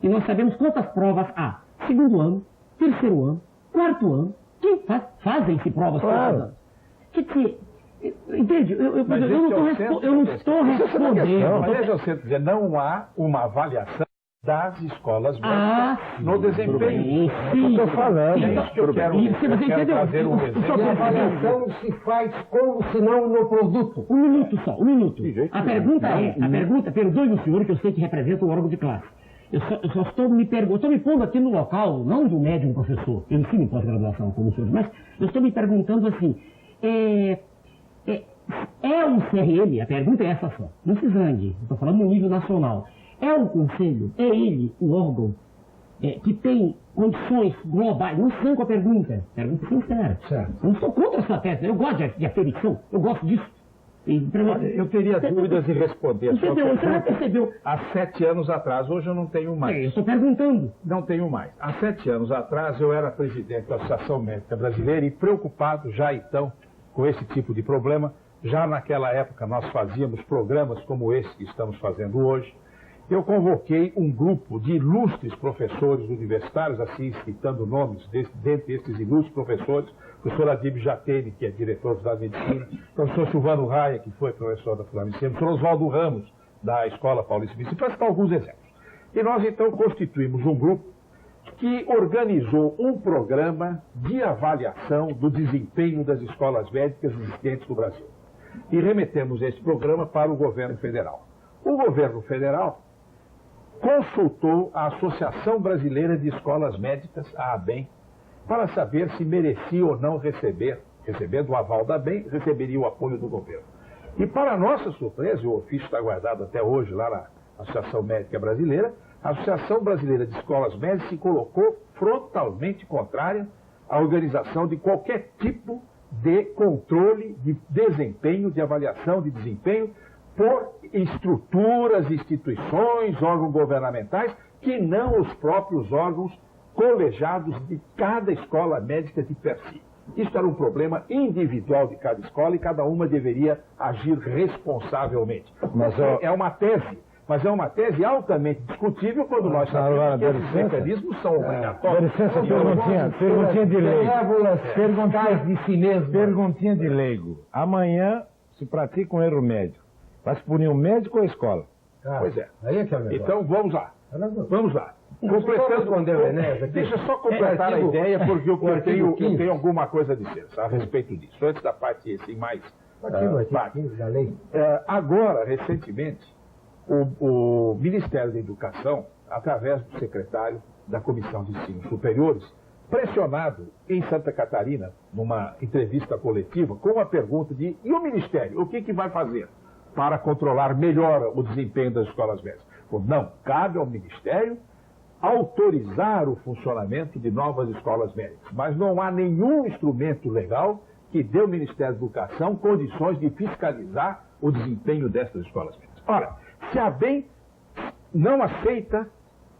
e nós sabemos quantas provas há. 2º ano, 3º ano, 4º ano, quem fazem-se provas todos os anos. Quer dizer, entende? Eu não estou respondendo. Mas é você dizer, não há uma avaliação das escolas médicas no desempenho. Sim, estou falando. É isso que eu quero trazer um exemplo. A avaliação se faz como se não no produto. Um minuto só. A pergunta, perdoe o senhor, que eu sei que representa o órgão de classe. Eu só estou me pondo aqui no local, não do médium professor, eu ensino em pós-graduação como o senhor, mas eu estou me perguntando assim, é um CRM, a pergunta é essa só, não se zangue, estou falando no nível nacional, é o conselho, é ele o órgão que tem condições globais, não sei com a pergunta sincera. Certo. Eu não sou contra a sua tese, eu gosto de aferição, eu gosto disso. Eu teria dúvidas em responder a sua Entendeu? Você já pergunta. percebeu? Há 7 anos atrás, hoje eu não tenho mais. Eu estou perguntando. Não tenho mais. Há 7 anos atrás, eu era presidente da Associação Médica Brasileira e preocupado já então com esse tipo de problema. Já naquela época nós fazíamos programas como esse que estamos fazendo hoje. Eu convoquei um grupo de ilustres professores universitários, assim citando nomes dentre esses ilustres professores, o professor Adib Jatene, que é diretor da Medicina, o professor Silvano Raia, que foi professor da Medicina, o professor Oswaldo Ramos, da Escola Paulista de Medicina, para citar alguns exemplos. E nós então constituímos um grupo que organizou um programa de avaliação do desempenho das escolas médicas existentes no Brasil. E remetemos esse programa para o governo federal. O governo federal consultou a Associação Brasileira de Escolas Médicas, a ABEM, para saber se merecia ou não recebendo o aval da ABEM, receberia o apoio do governo. E para nossa surpresa, o ofício está guardado até hoje lá na Associação Médica Brasileira, a Associação Brasileira de Escolas Médicas se colocou frontalmente contrária à organização de qualquer tipo de controle de desempenho, de avaliação de desempenho, por estruturas, instituições, órgãos governamentais, que não os próprios órgãos colegiados de cada escola médica de per si. Isso era um problema individual de cada escola e cada uma deveria agir responsavelmente. Mas é uma tese, mas é uma tese altamente discutível quando nós sabemos que esses mecanismos são obrigatórios. Licença, perguntinha de leigo. Perguntinha de leigo. Amanhã se pratica um erro médico. Vai se punir o médico ou a escola? Pois é. Aí é que é o negócio. Então vamos lá. Vamos lá. Deixa eu só completar a ideia, porque eu tenho alguma coisa a dizer a respeito disso, antes da parte assim, mais. Da lei. Agora, recentemente, o Ministério da Educação, através do secretário da Comissão de Ensino Superiores, pressionado em Santa Catarina, numa entrevista coletiva, com a pergunta de: e o Ministério, o que vai fazer para controlar melhor o desempenho das escolas médicas? Não, cabe ao Ministério autorizar o funcionamento de novas escolas médicas, mas não há nenhum instrumento legal que dê ao Ministério da Educação condições de fiscalizar o desempenho dessas escolas médicas. Ora, se a ABEM não aceita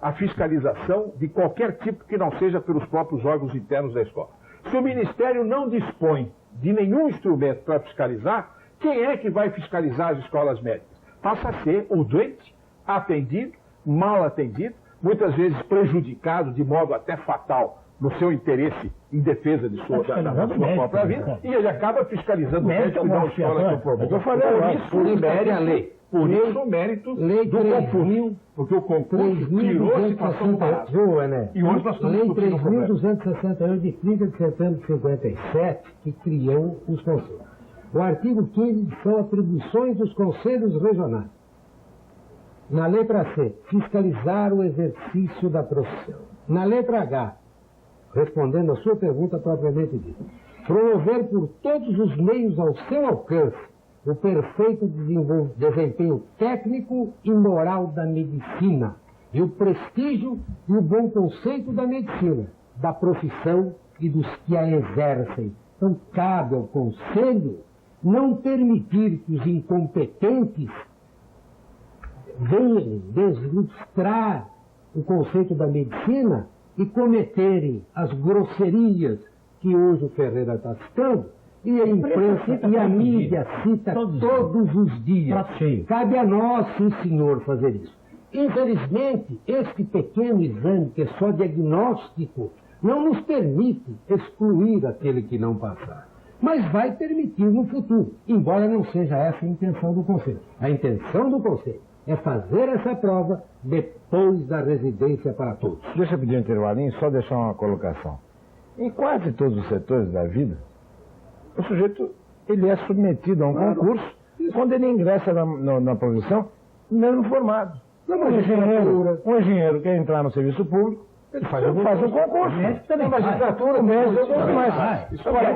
a fiscalização de qualquer tipo que não seja pelos próprios órgãos internos da escola, se o Ministério não dispõe de nenhum instrumento para fiscalizar, quem é que vai fiscalizar as escolas médicas? Passa a ser o doente, atendido, mal atendido, muitas vezes prejudicado de modo até fatal no seu interesse em defesa da sua própria vida, e ele acaba fiscalizando o médico e não a escola que o problema. Eu falei por isso o mérito do concurso, porque o concurso tirou a situação do barato. E hoje nós estamos discutindo o problema. Lei 3.261 de 30 de setembro de 57, que criou os conselhos. O artigo 15 são atribuições dos conselhos regionais. Na letra C, fiscalizar o exercício da profissão. Na letra H, respondendo a sua pergunta propriamente dita, promover por todos os meios ao seu alcance o perfeito desempenho técnico e moral da medicina e o prestígio e o bom conceito da medicina, da profissão e dos que a exercem. Então, cabe ao Conselho não permitir que os incompetentes venham deslustrar o conceito da medicina e cometerem as grosserias que hoje o Ferreira está citando, e a imprensa e a mídia cita todos os dias. Cabe a nós, sim senhor, fazer isso. Infelizmente, este pequeno exame, que é só diagnóstico, não nos permite excluir aquele que não passar. Mas vai permitir no futuro, embora não seja essa a intenção do Conselho. A intenção do Conselho é fazer essa prova depois da residência para todos. Deixa eu pedir um intervalinho, só deixar uma colocação. Em quase todos os setores da vida, o sujeito ele é submetido a um concurso quando ele ingressa na profissão, mesmo formado. Um engenheiro quer entrar no serviço público, ele faz um concurso. Na magistratura, Agora,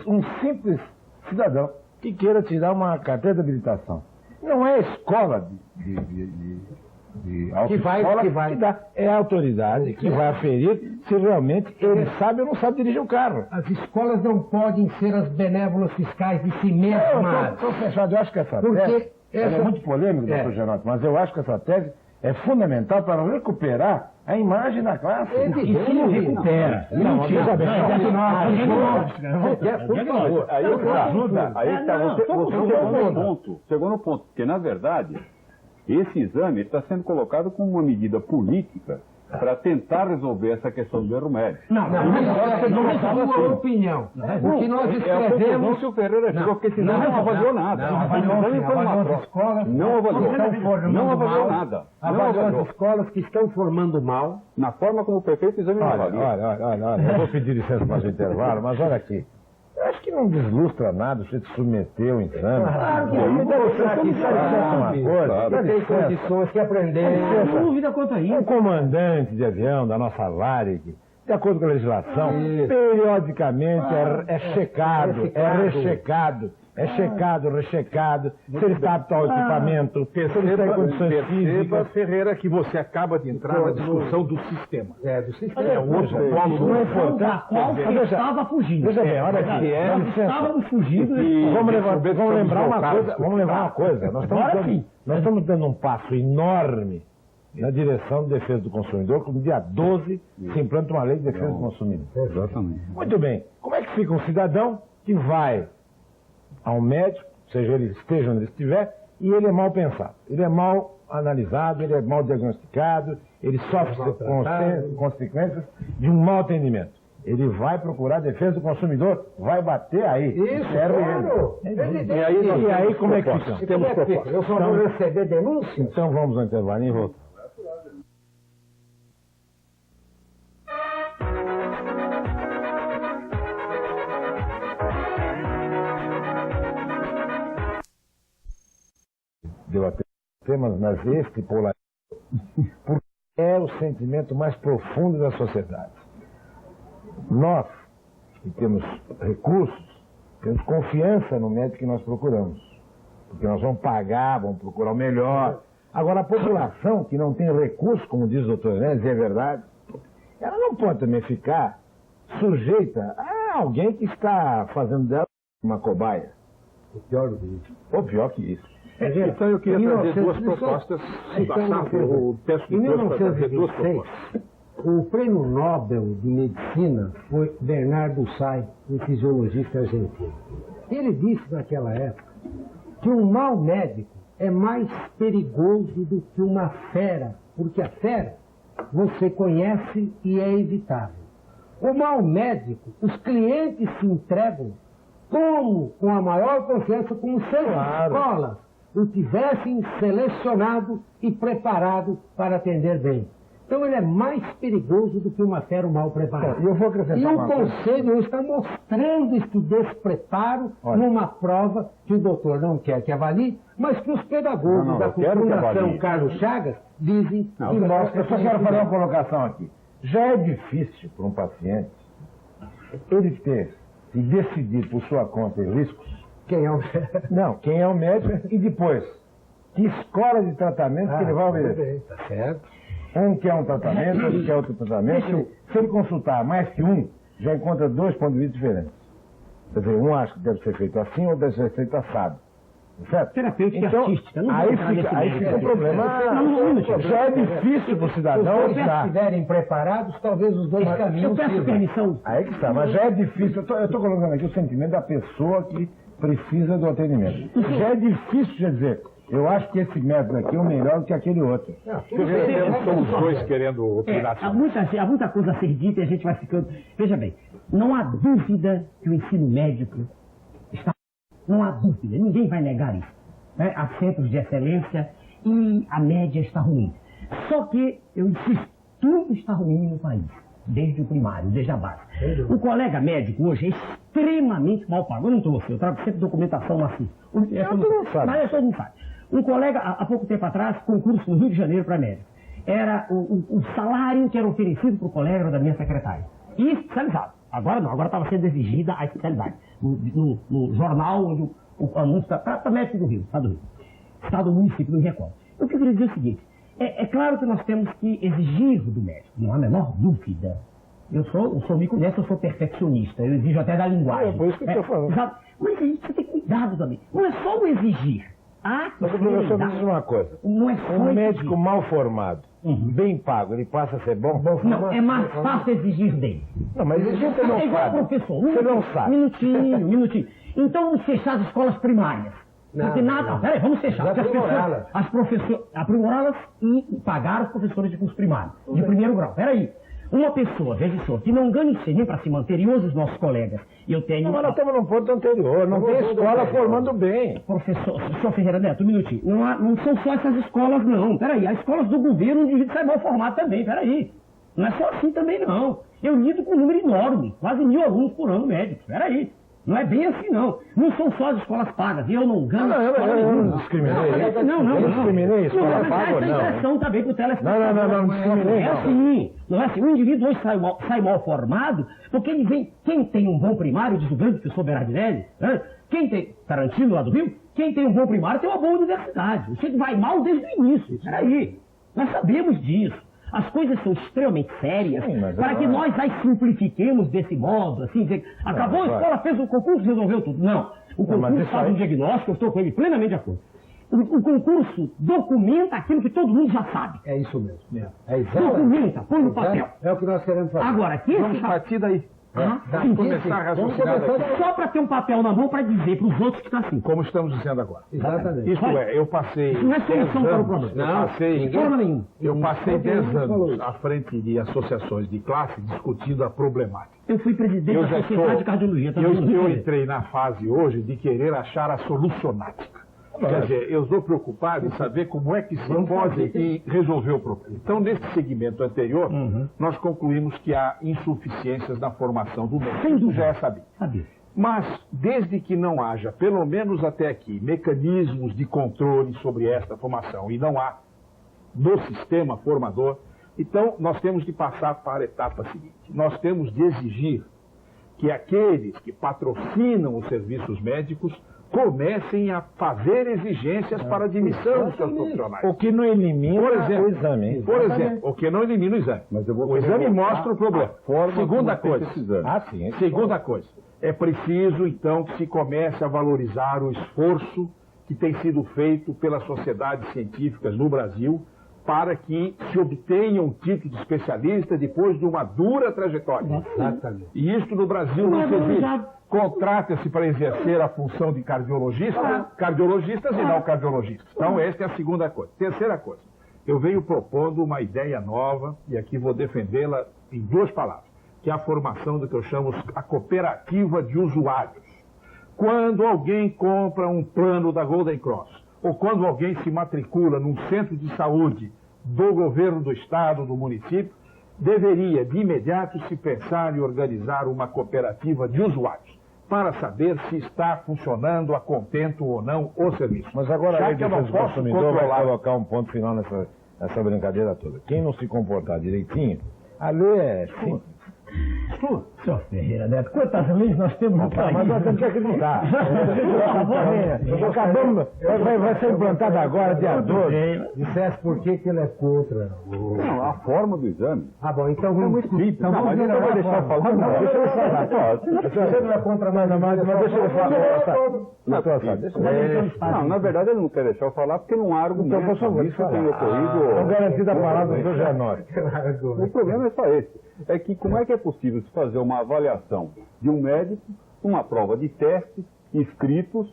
um simples cidadão que queira tirar uma carteira de habilitação. Não é escola de autoescola que dá. É a autoridade que vai aferir se realmente ele sabe ou não sabe dirigir o carro. As escolas não podem ser as benévolas fiscais de si mesmas. Estou fechado. Eu acho que essa tese ela é muito polêmica, doutor Genotti, mas eu acho que essa tese é fundamental para recuperar a imagem da classe. E se não recupera? Aí você chegou no ponto, porque na verdade esse exame está sendo colocado como uma medida política para tentar resolver essa questão do erro médico. Não é a sua opinião. O que nós escrevemos... Se o Ferreira chegou, porque senão não avaliou nada. Não avaliou nada. Avaliou as escolas que estão formando mal. Na forma como o prefeito exame não avalia. Olha, eu vou pedir licença para o intervalo, mas olha aqui. Eu acho que não deslustra nada você submeter o exame. Claro que não. Tem condições que aprender. Não há dúvida quanto a isso. Um comandante de avião da nossa Varig, de acordo com a legislação, periodicamente é checado, rechecado, se ele está apto ao equipamento, se ele tem condições físicas. Ferreira, que você acaba de entrar na discussão do sistema. Do sistema. É um outro polo do da qual você estava fugindo. Veja bem, olha aqui. Estávamos fugindo. Vamos lembrar uma coisa. Nós estamos dando um passo enorme na direção de defesa do consumidor, como dia 12 se implanta uma lei de defesa do consumidor. Exatamente. Muito bem. Como é que fica um cidadão que vai ao médico, seja ele esteja onde ele estiver, e ele é mal pensado, ele é mal analisado, ele é mal diagnosticado, ele sofre consequências de um mau atendimento. Ele vai procurar a defesa do consumidor, vai bater aí. Isso, claro. E aí como é que fica? Temos proposta. Eu só vou receber denúncia? Então vamos ao intervalo e voltamos. Debater temas, mas este polariza, porque é o sentimento mais profundo da sociedade. Nós, que temos recursos, temos confiança no médico que nós procuramos, porque nós vamos pagar, vamos procurar o melhor. Agora, a população que não tem recursos, como diz o doutor Enéas, e é verdade, ela não pode também ficar sujeita a alguém que está fazendo dela uma cobaia. O pior do que isso. Ou pior que isso. Então eu queria trazer duas propostas. Em 1926, o prêmio Nobel de Medicina foi Bernardo Say, um fisiologista argentino. Ele disse naquela época que um mau médico é mais perigoso do que uma fera, porque a fera você conhece e é evitável. O mau médico, os clientes se entregam como, com a maior confiança, como se as escolas o tivessem selecionado e preparado para atender bem. Então ele é mais perigoso do que uma fera mal preparada. Eu vou acrescentar e o Conselho está mostrando este despreparo numa prova que o doutor não quer que avalie, mas que os pedagogos da Fundação Carlos Chagas dizem e mostram. Eu só quero fazer uma colocação aqui. Já é difícil para um paciente ele ter e decidir por sua conta os riscos. Quem é o médico? Não, quem é o médico e depois que escola de tratamento que ele vai obedecer. Tá certo. Um quer um tratamento, outro quer outro tratamento. Se ele consultar mais que um, já encontra dois pontos de vista diferentes. Quer dizer, um acha que deve ser feito assim, outro deve ser feito assado. Certo? Terapêutica então, artística. Aí fica um problema. Já é difícil para o cidadão. Se vocês estiverem preparados, talvez os dois caminhos. Eu peço permissão. Aí que está, mas já é difícil. Eu estou colocando aqui o sentimento da pessoa que precisa do atendimento. Já é difícil de dizer. Eu acho que esse método aqui é o melhor do que aquele outro. Somos dois querendo opinar. Há muita coisa a ser dita e a gente vai ficando... Veja bem, não há dúvida que o ensino médico está... Não há dúvida, ninguém vai negar isso. Né? Há centros de excelência e a média está ruim. Só que, eu insisto, tudo está ruim no país. Desde o primário, desde a base. O colega médico hoje é extremamente mal pago. Eu não trouxe, eu trago sempre documentação maciça. Mas isso não sabe. Um colega, há pouco tempo atrás, concurso no Rio de Janeiro para médico. Era o salário que era oferecido para o colega da minha secretária. E especializado. Agora não, agora estava sendo exigida a especialidade. No jornal onde o anúncio para médico do Rio, Estado do município, não me recordo. Eu queria dizer o seguinte, É claro que nós temos que exigir do médico, não há a menor dúvida. O senhor me conhece, eu sou perfeccionista, eu exijo até da linguagem. É por isso que eu estou falando. Exato. Mas a gente precisa ter cuidado também. Não é só o exigir. Mas o professor me diz uma coisa. Não é só Um médico exigir. mal formado, bem pago, ele passa a ser bom? Não, é mais fácil exigir dele. Não, mas exigir você não É igual sabe. professor. Você não sabe. Minutinho. Então vamos fechar as escolas primárias. Não tem nada. Peraí, vamos fechar. Porque as professoras, aprimorá-las e pagar os professores de curso primário, de primeiro grau. Peraí. Uma pessoa, veja só, que não ganha nem para se manter, e hoje os nossos colegas, eu tenho... Não, mas nós estamos num ponto anterior, não tem escola formando bem. Professor Ferreira Neto, um minutinho. Não são só essas escolas, não. Peraí, as escolas do governo de sai mal formado também, peraí. Não é só assim também, não. Eu lido com um número enorme, quase 1000 alunos por ano médicos, peraí. Não é bem assim, não. Não são só as escolas pagas. E eu não ganho... Eu não discriminei. Não. Eu discriminei escola paga ou não? Essa impressão também pro telespectador. Não discriminei. É assim. Não é assim. O indivíduo hoje sai mal formado porque ele vem... Quem tem um bom primário, diz o grande professor Berardi, né? Quem tem... Tarantino lá do Rio? Quem tem um bom primário tem uma boa universidade. O sujeito vai mal desde o início. Peraí. Nós sabemos disso. As coisas são extremamente sérias para que nós as simplifiquemos desse modo, assim, dizer, acabou a escola, fez o concurso, resolveu tudo. Não. O concurso faz um diagnóstico, eu estou com ele plenamente de acordo. O concurso documenta aquilo que todo mundo já sabe. É isso mesmo. É documenta, põe no papel. É o que nós queremos fazer. Agora, Vamos partir daí. Vamos começar a raciocinar daqui. Só para ter um papel na mão para dizer para os outros que está assim. Como estamos dizendo agora. Exatamente. Isto é, eu passei... Isso não é solução para o problema. Eu passei 10 anos à frente de associações de classe discutindo a problemática. Eu fui presidente da Sociedade de Cardiologia. Eu entrei na fase hoje de querer achar a solucionática. Quer dizer, eu estou preocupado em saber como é que se pode resolver o problema. Então, nesse segmento anterior, nós concluímos que há insuficiências na formação do médico. Isso já é sabido. Mas, desde que não haja, pelo menos até aqui, mecanismos de controle sobre esta formação, e não há no sistema formador, então nós temos de passar para a etapa seguinte. Nós temos de exigir que aqueles que patrocinam os serviços médicos comecem a fazer exigências para a admissão dos seus profissionais. O que não elimina o exame. Por exemplo, o que não elimina o exame. Mas eu vou O exame mostra o problema. Segunda coisa. Segunda coisa. É preciso, então, que se comece a valorizar o esforço que tem sido feito pelas sociedades científicas no Brasil para que se obtenha um título de especialista depois de uma dura trajetória. Exatamente. E isso no Brasil não se existe. Contrata-se para exercer a função de cardiologistas e não cardiologistas. Então, esta é a segunda coisa. Terceira coisa, eu venho propondo uma ideia nova, e aqui vou defendê-la em 2 palavras, que é a formação do que eu chamo a cooperativa de usuários. Quando alguém compra um plano da Golden Cross, ou quando alguém se matricula num centro de saúde do governo do estado, do município, deveria, de imediato, se pensar em organizar uma cooperativa de usuários, para saber se está funcionando a contento ou não o serviço. Mas agora já a que eu não do posso consumidor vai controlar... colocar um ponto final nessa brincadeira toda. Quem não se comportar direitinho, a lei é simples. Senhor Ferreira Neto, quantas leis nós temos no país? Mas nós temos que acreditar. Vai ser implantado agora, dia 12. Dissesse por que ele é contra. Não, a forma do exame. Ah, bom, então vamos discutir. Então vamos ver, vai deixar eu falar? Não, deixa eu falar. Você não é contra nada mais, mas deixa eu falar. Não, na verdade ele não quer deixar eu falar porque não há argumento. Então, por favor, isso tem ocorrido. Então, garantida a palavra do Janório. O problema é só esse. É que como é que é possível se fazer uma avaliação de um médico, uma prova de testes escritos,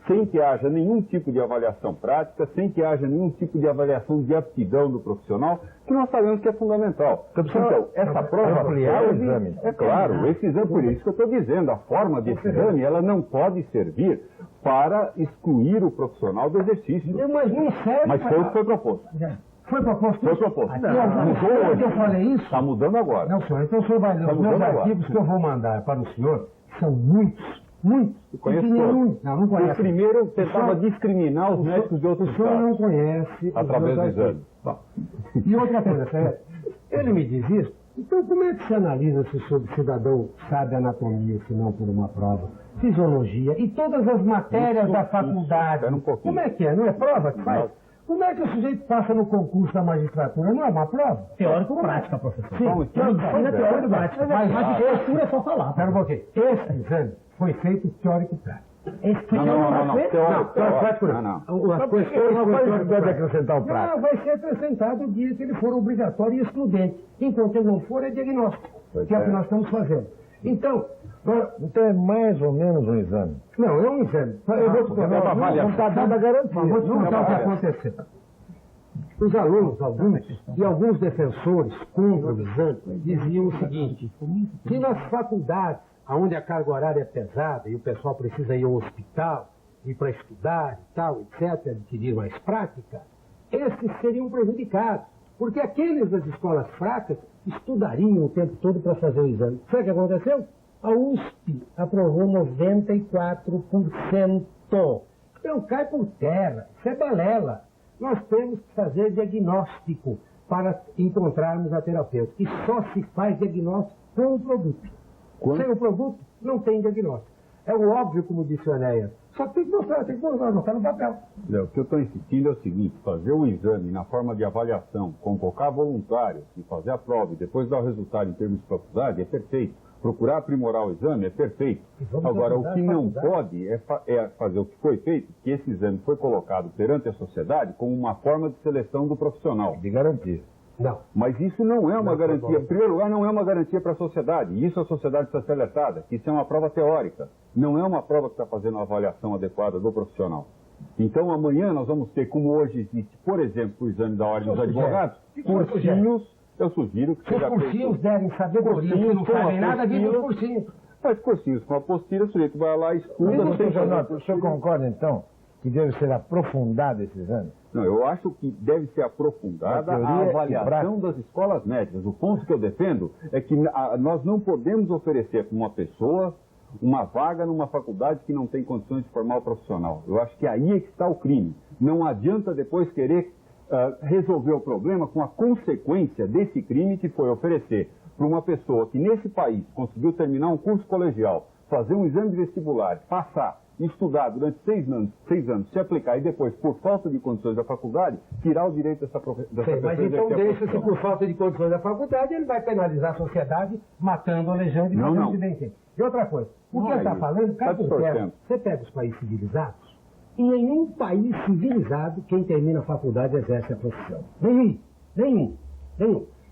sem que haja nenhum tipo de avaliação prática, sem que haja nenhum tipo de avaliação de aptidão do profissional, que nós sabemos que é fundamental. Então, essa prova ampliar o exame. É claro, esse exame, por isso que eu estou dizendo, a forma desse exame, ela não pode servir para excluir o profissional do exercício. Mas não serve. Mas foi o que foi proposto. Foi proposto? Foi proposto. Mudou hoje. Eu falei isso? Está mudando agora. Não, senhor. Então o senhor vai ler os meus artigos que eu vou mandar para o senhor. São muitos. Eu conheço todos. Não conhece. O primeiro tentava discriminar os médicos de outros estados. O senhor não conhece. Através do exame. Bom, e outra coisa, ele me diz isso. Então como é que se analisa se o cidadão sabe anatomia, se não por uma prova? Fisiologia e todas as matérias da faculdade. Um pouquinho. Como é que é? Não é prova que faz? Como é que o sujeito passa no concurso da magistratura? Não é uma prova? Teórico-prática, professor. Sim, Medicina teórico-prática. Mas magistratura é só falar. Espera um pouquinho. Esse exame foi feito teórico-prático. Não. Teórico. As questões pode acrescentar o prático. Não, vai ser acrescentado o dia que ele for obrigatório e excludente. Enquanto ele não for, é diagnóstico. Que é o que nós estamos fazendo. Então é mais ou menos um exame. Não, é um exame. Eu vou te contar. Não está dada a garantia. Vou te contar o que aconteceu. Os alunos, alguns defensores contra o exame, diziam o seguinte: que nas faculdades, onde a carga horária é pesada e o pessoal precisa ir ao hospital, ir para estudar e tal, etc., adquirir mais prática, esses seriam prejudicados. Porque aqueles das escolas fracas estudariam o tempo todo para fazer o exame. Sabe o que aconteceu? A USP aprovou 94%. Então cai por terra. Isso é balela. Nós temos que fazer diagnóstico para encontrarmos a terapêutica. E só se faz diagnóstico com o produto. Sem o produto, não tem diagnóstico. É o óbvio, como disse o Enéas. Só tem que mostrar, não está no papel. O que eu estou insistindo é o seguinte: fazer um exame na forma de avaliação, convocar voluntários e fazer a prova e depois dar o resultado em termos de faculdade é perfeito. Procurar aprimorar o exame é perfeito. Agora, o que não pode é fazer o que foi feito, que esse exame foi colocado perante a sociedade como uma forma de seleção do profissional. De garantia. Não. Mas isso não é uma garantia. Em primeiro lugar, não é uma garantia para a sociedade. E isso a sociedade precisa ser alertada. Isso é uma prova teórica. Não é uma prova que está fazendo uma avaliação adequada do profissional. Então, amanhã nós vamos ter, como hoje existe, por exemplo, o exame da Ordem dos Advogados, cursinhos. Eu sugiro que seja feito. Os cursinhos devem sabedoria, não sabem nada disso dos cursinhos. Mas cursinhos com apostila, o sujeito vai lá e estuda. O senhor concorda, então, que deve ser aprofundado esse exame? Não, eu acho que deve ser aprofundada a avaliação das escolas médicas. O ponto que eu defendo é que nós não podemos oferecer para uma pessoa uma vaga numa faculdade que não tem condições de formar o profissional. Eu acho que aí é que está o crime. Não adianta depois querer resolver o problema com a consequência desse crime que foi oferecer para uma pessoa que nesse país conseguiu terminar um curso colegial, fazer um exame de vestibular, passar, estudar durante 6 anos, se aplicar e depois, por falta de condições da faculdade, tirar o direito dessa pessoa. Mas então deixa-se por falta de condições da faculdade, ele vai penalizar a sociedade matando, alejando e fazendo de bem. E outra coisa, o que ele está falando, você pega os países civilizados, e em nenhum país civilizado quem termina a faculdade exerce a profissão. Nenhum.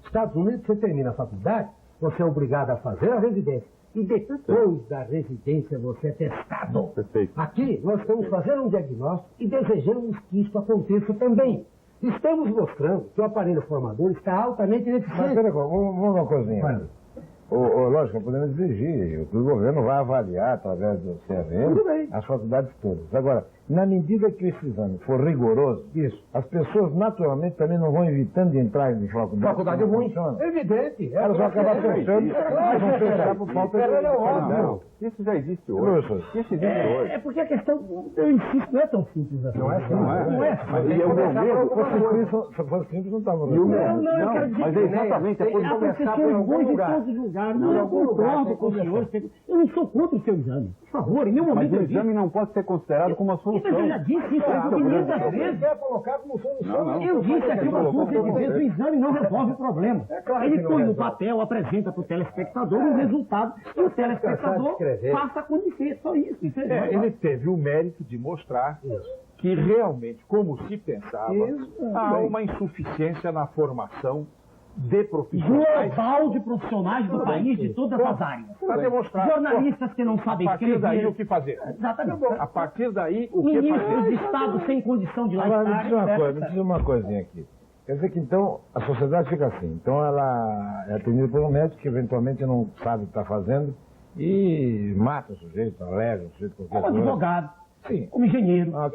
Estados Unidos, você termina a faculdade, você é obrigado a fazer a residência. E depois da residência você é testado. Perfeito. Aqui nós estamos fazendo um diagnóstico e desejamos que isso aconteça também. Estamos mostrando que o aparelho formador está altamente ineficiente. Mas peraí, vamos uma coisinha. Lógico, podemos exigir que o governo vai avaliar através do CRM as faculdades todas. Agora, na medida que esse exame for rigoroso, as pessoas naturalmente também não vão evitando de entrar em faculdade. Faculdade ruim. É evidente. Elas vão acabar fechando. Vão fechar por falta de... Não, isso já existe hoje. Isso existe hoje. É porque a questão, eu insisto, não é tão simples assim. Não é. Mas é o meu medo. Se fosse simples, não estava. Não, eu quero dizer mas é exatamente. há professores bons em todos os lugares. Não, eu concordo com o senhor. Eu não sou contra o seu exame. Por favor, em nenhum momento. Mas o exame não pode ser considerado como uma solução. Mas eu já disse isso aqui 500 vezes. Quer colocar como solução. Eu disse aqui umas 200 vezes, o exame não resolve o problema. Ele põe no papel, apresenta para o telespectador o resultado e o telespectador passa a conhecer. Só isso. Ele teve o mérito de mostrar que realmente, como se pensava, há uma insuficiência na formação de profissionais. Global de profissionais do país, de todas as áreas. Para demonstrar. Jornalistas que não sabem escrever. A partir daí, o que fazer? Exatamente. A partir daí, o que Ministros fazer? de Estado sem condição de lá estar. Me diz uma coisinha aqui. Quer dizer que, então, a sociedade fica assim. Então, ela é atendida por um médico que, eventualmente, não sabe o que está fazendo e mata o sujeito, alega o sujeito qualquer coisa. Como advogado, sim, como engenheiro, A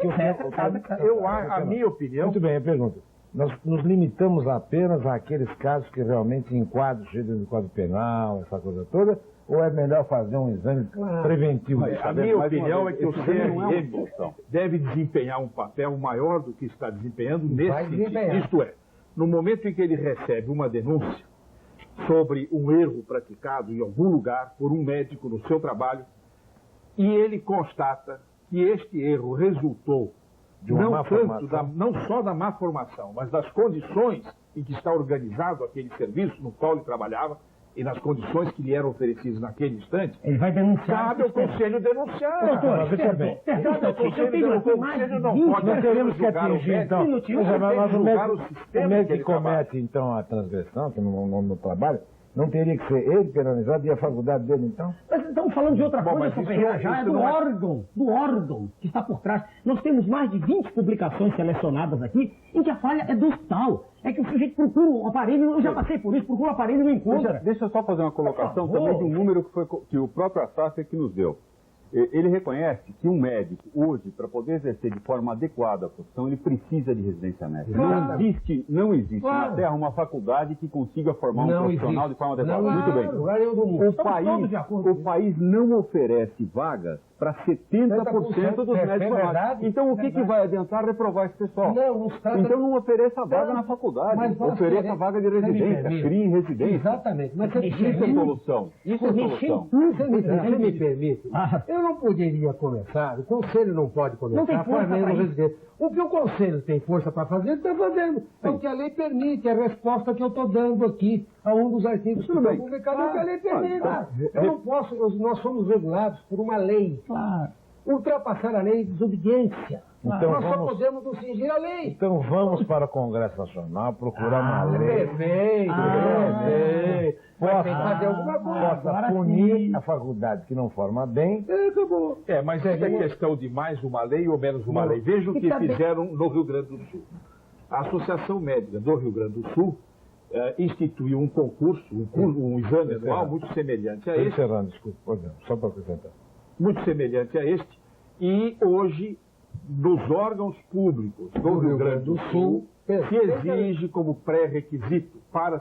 minha opinião... Muito bem, eu pergunto. Nós nos limitamos apenas àqueles casos que realmente enquadram o sujeito do Código Penal, essa coisa toda, ou é melhor fazer um exame preventivo? A minha opinião é que o CRM deve desempenhar um papel maior do que está desempenhando nesse sentido. Isto é, no momento em que ele recebe uma denúncia sobre um erro praticado em algum lugar por um médico no seu trabalho, e ele constata que este erro resultou de uma má formação. Não só da má formação, mas das condições em que está organizado aquele serviço no qual ele trabalhava e nas condições que lhe eram oferecidas naquele instante. Ele vai denunciar. Cabe ao Conselho denunciar. Doutor, veja bem. Cabe ao Conselho, o Conselho não pode Não teríamos que julgar atingir, então. mas O médico que comete, então, a transgressão, que não trabalha, não teria que ser ele penalizado e a faculdade dele, então? Mas estamos falando de outra coisa, companheiro. Já é do órgão que está por trás. Nós temos mais de 20 publicações selecionadas aqui em que a falha é do hospital. É que o sujeito procura um aparelho, eu já passei por isso, procura um aparelho e não encontra. Deixa eu só fazer uma colocação também de um número que o próprio Assaf que nos deu. Ele reconhece que um médico, hoje, para poder exercer de forma adequada a profissão, ele precisa de residência médica. Não existe na Terra uma faculdade que consiga formar um profissional de forma adequada. Muito bem. O país não oferece vagas para 70% dos médicos. Então, o que vai adiantar reprovar esse pessoal? Então, não ofereça vaga na faculdade. Ofereça vaga de residência. Crie residência. Exatamente. Mas isso é solução. Isso é solução. Você me permite? Eu não poderia começar, o Conselho não pode começar formando residente. O que o Conselho tem força para fazer, ele está fazendo. É o que a lei permite, é a resposta que eu estou dando aqui a um dos artigos que estão publicados, é o que a lei permite. Eu não posso, nós somos regulados por uma lei. Ultrapassar a lei é desobediência. Então, nós só podemos nos cingir à lei. Então vamos para o Congresso Nacional procurar uma lei. Perfeito. Possa fazer alguma coisa. Possa punir a faculdade que não forma bem. Acabou. Mas é questão de mais uma lei ou menos uma lei. Veja o que fizeram no Rio Grande do Sul. A Associação Médica do Rio Grande do Sul instituiu um concurso, um exame anual muito semelhante a este. Encerrando, desculpe, só para acrescentar. Muito semelhante a este. E hoje, dos órgãos públicos do Rio Grande do Sul, se exige como pré-requisito para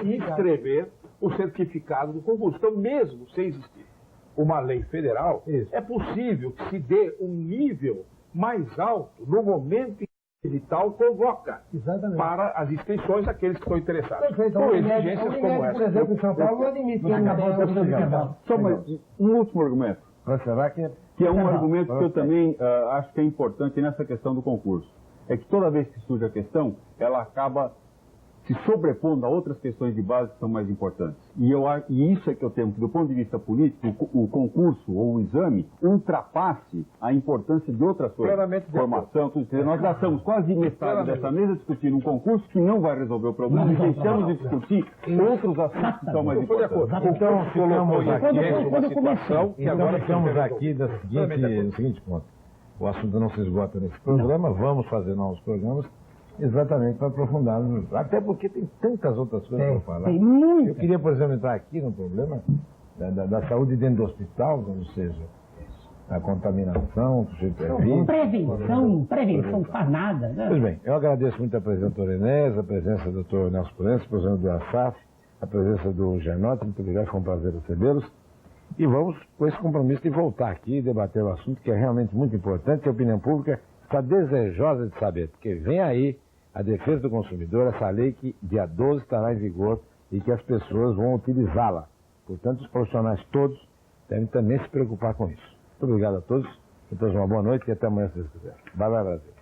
inscrever o certificado do concurso. Então, mesmo sem existir uma lei federal, é possível que se dê um nível mais alto no momento em que o edital convoca para as inscrições aqueles que estão interessados. Com exigências como essa. Por exemplo, em São Paulo não admite. Só um último argumento. Será que é um argumento que eu também acho que é importante nessa questão do concurso. É que toda vez que surge a questão, ela acaba se sobrepondo a outras questões de base que são mais importantes. E isso é que eu temo que, do ponto de vista político, o concurso ou o exame ultrapasse a importância de outras coisas. Formação, tudo isso. Nós gastamos quase metade dessa mesa discutindo um concurso que não vai resolver o problema e deixamos de discutir outros assuntos que são mais importantes. Então, ficamos aqui uma situação que agora ficamos aqui no seguinte ponto. O assunto não se esgota nesse programa, vamos fazer novos programas. Exatamente, para aprofundarmos. Até porque tem tantas outras coisas para falar. Eu queria, por exemplo, entrar aqui no problema da saúde dentro do hospital, ou seja, a contaminação, prevenção não faz nada. Né? Pois bem, eu agradeço muito a presença do Enés, a presença do Dr. Nelson Purense, a presença do Assaf, a presença do Genote, muito obrigado, foi um prazer recebê-los. E vamos com esse compromisso de voltar aqui e debater o assunto que é realmente muito importante, que a opinião pública está desejosa de saber, porque vem aí a defesa do consumidor, essa lei que dia 12 estará em vigor e que as pessoas vão utilizá-la. Portanto, os profissionais todos devem também se preocupar com isso. Muito obrigado a todos, a todos uma boa noite e até amanhã, se Deus quiser. Bye, bye, Brasil.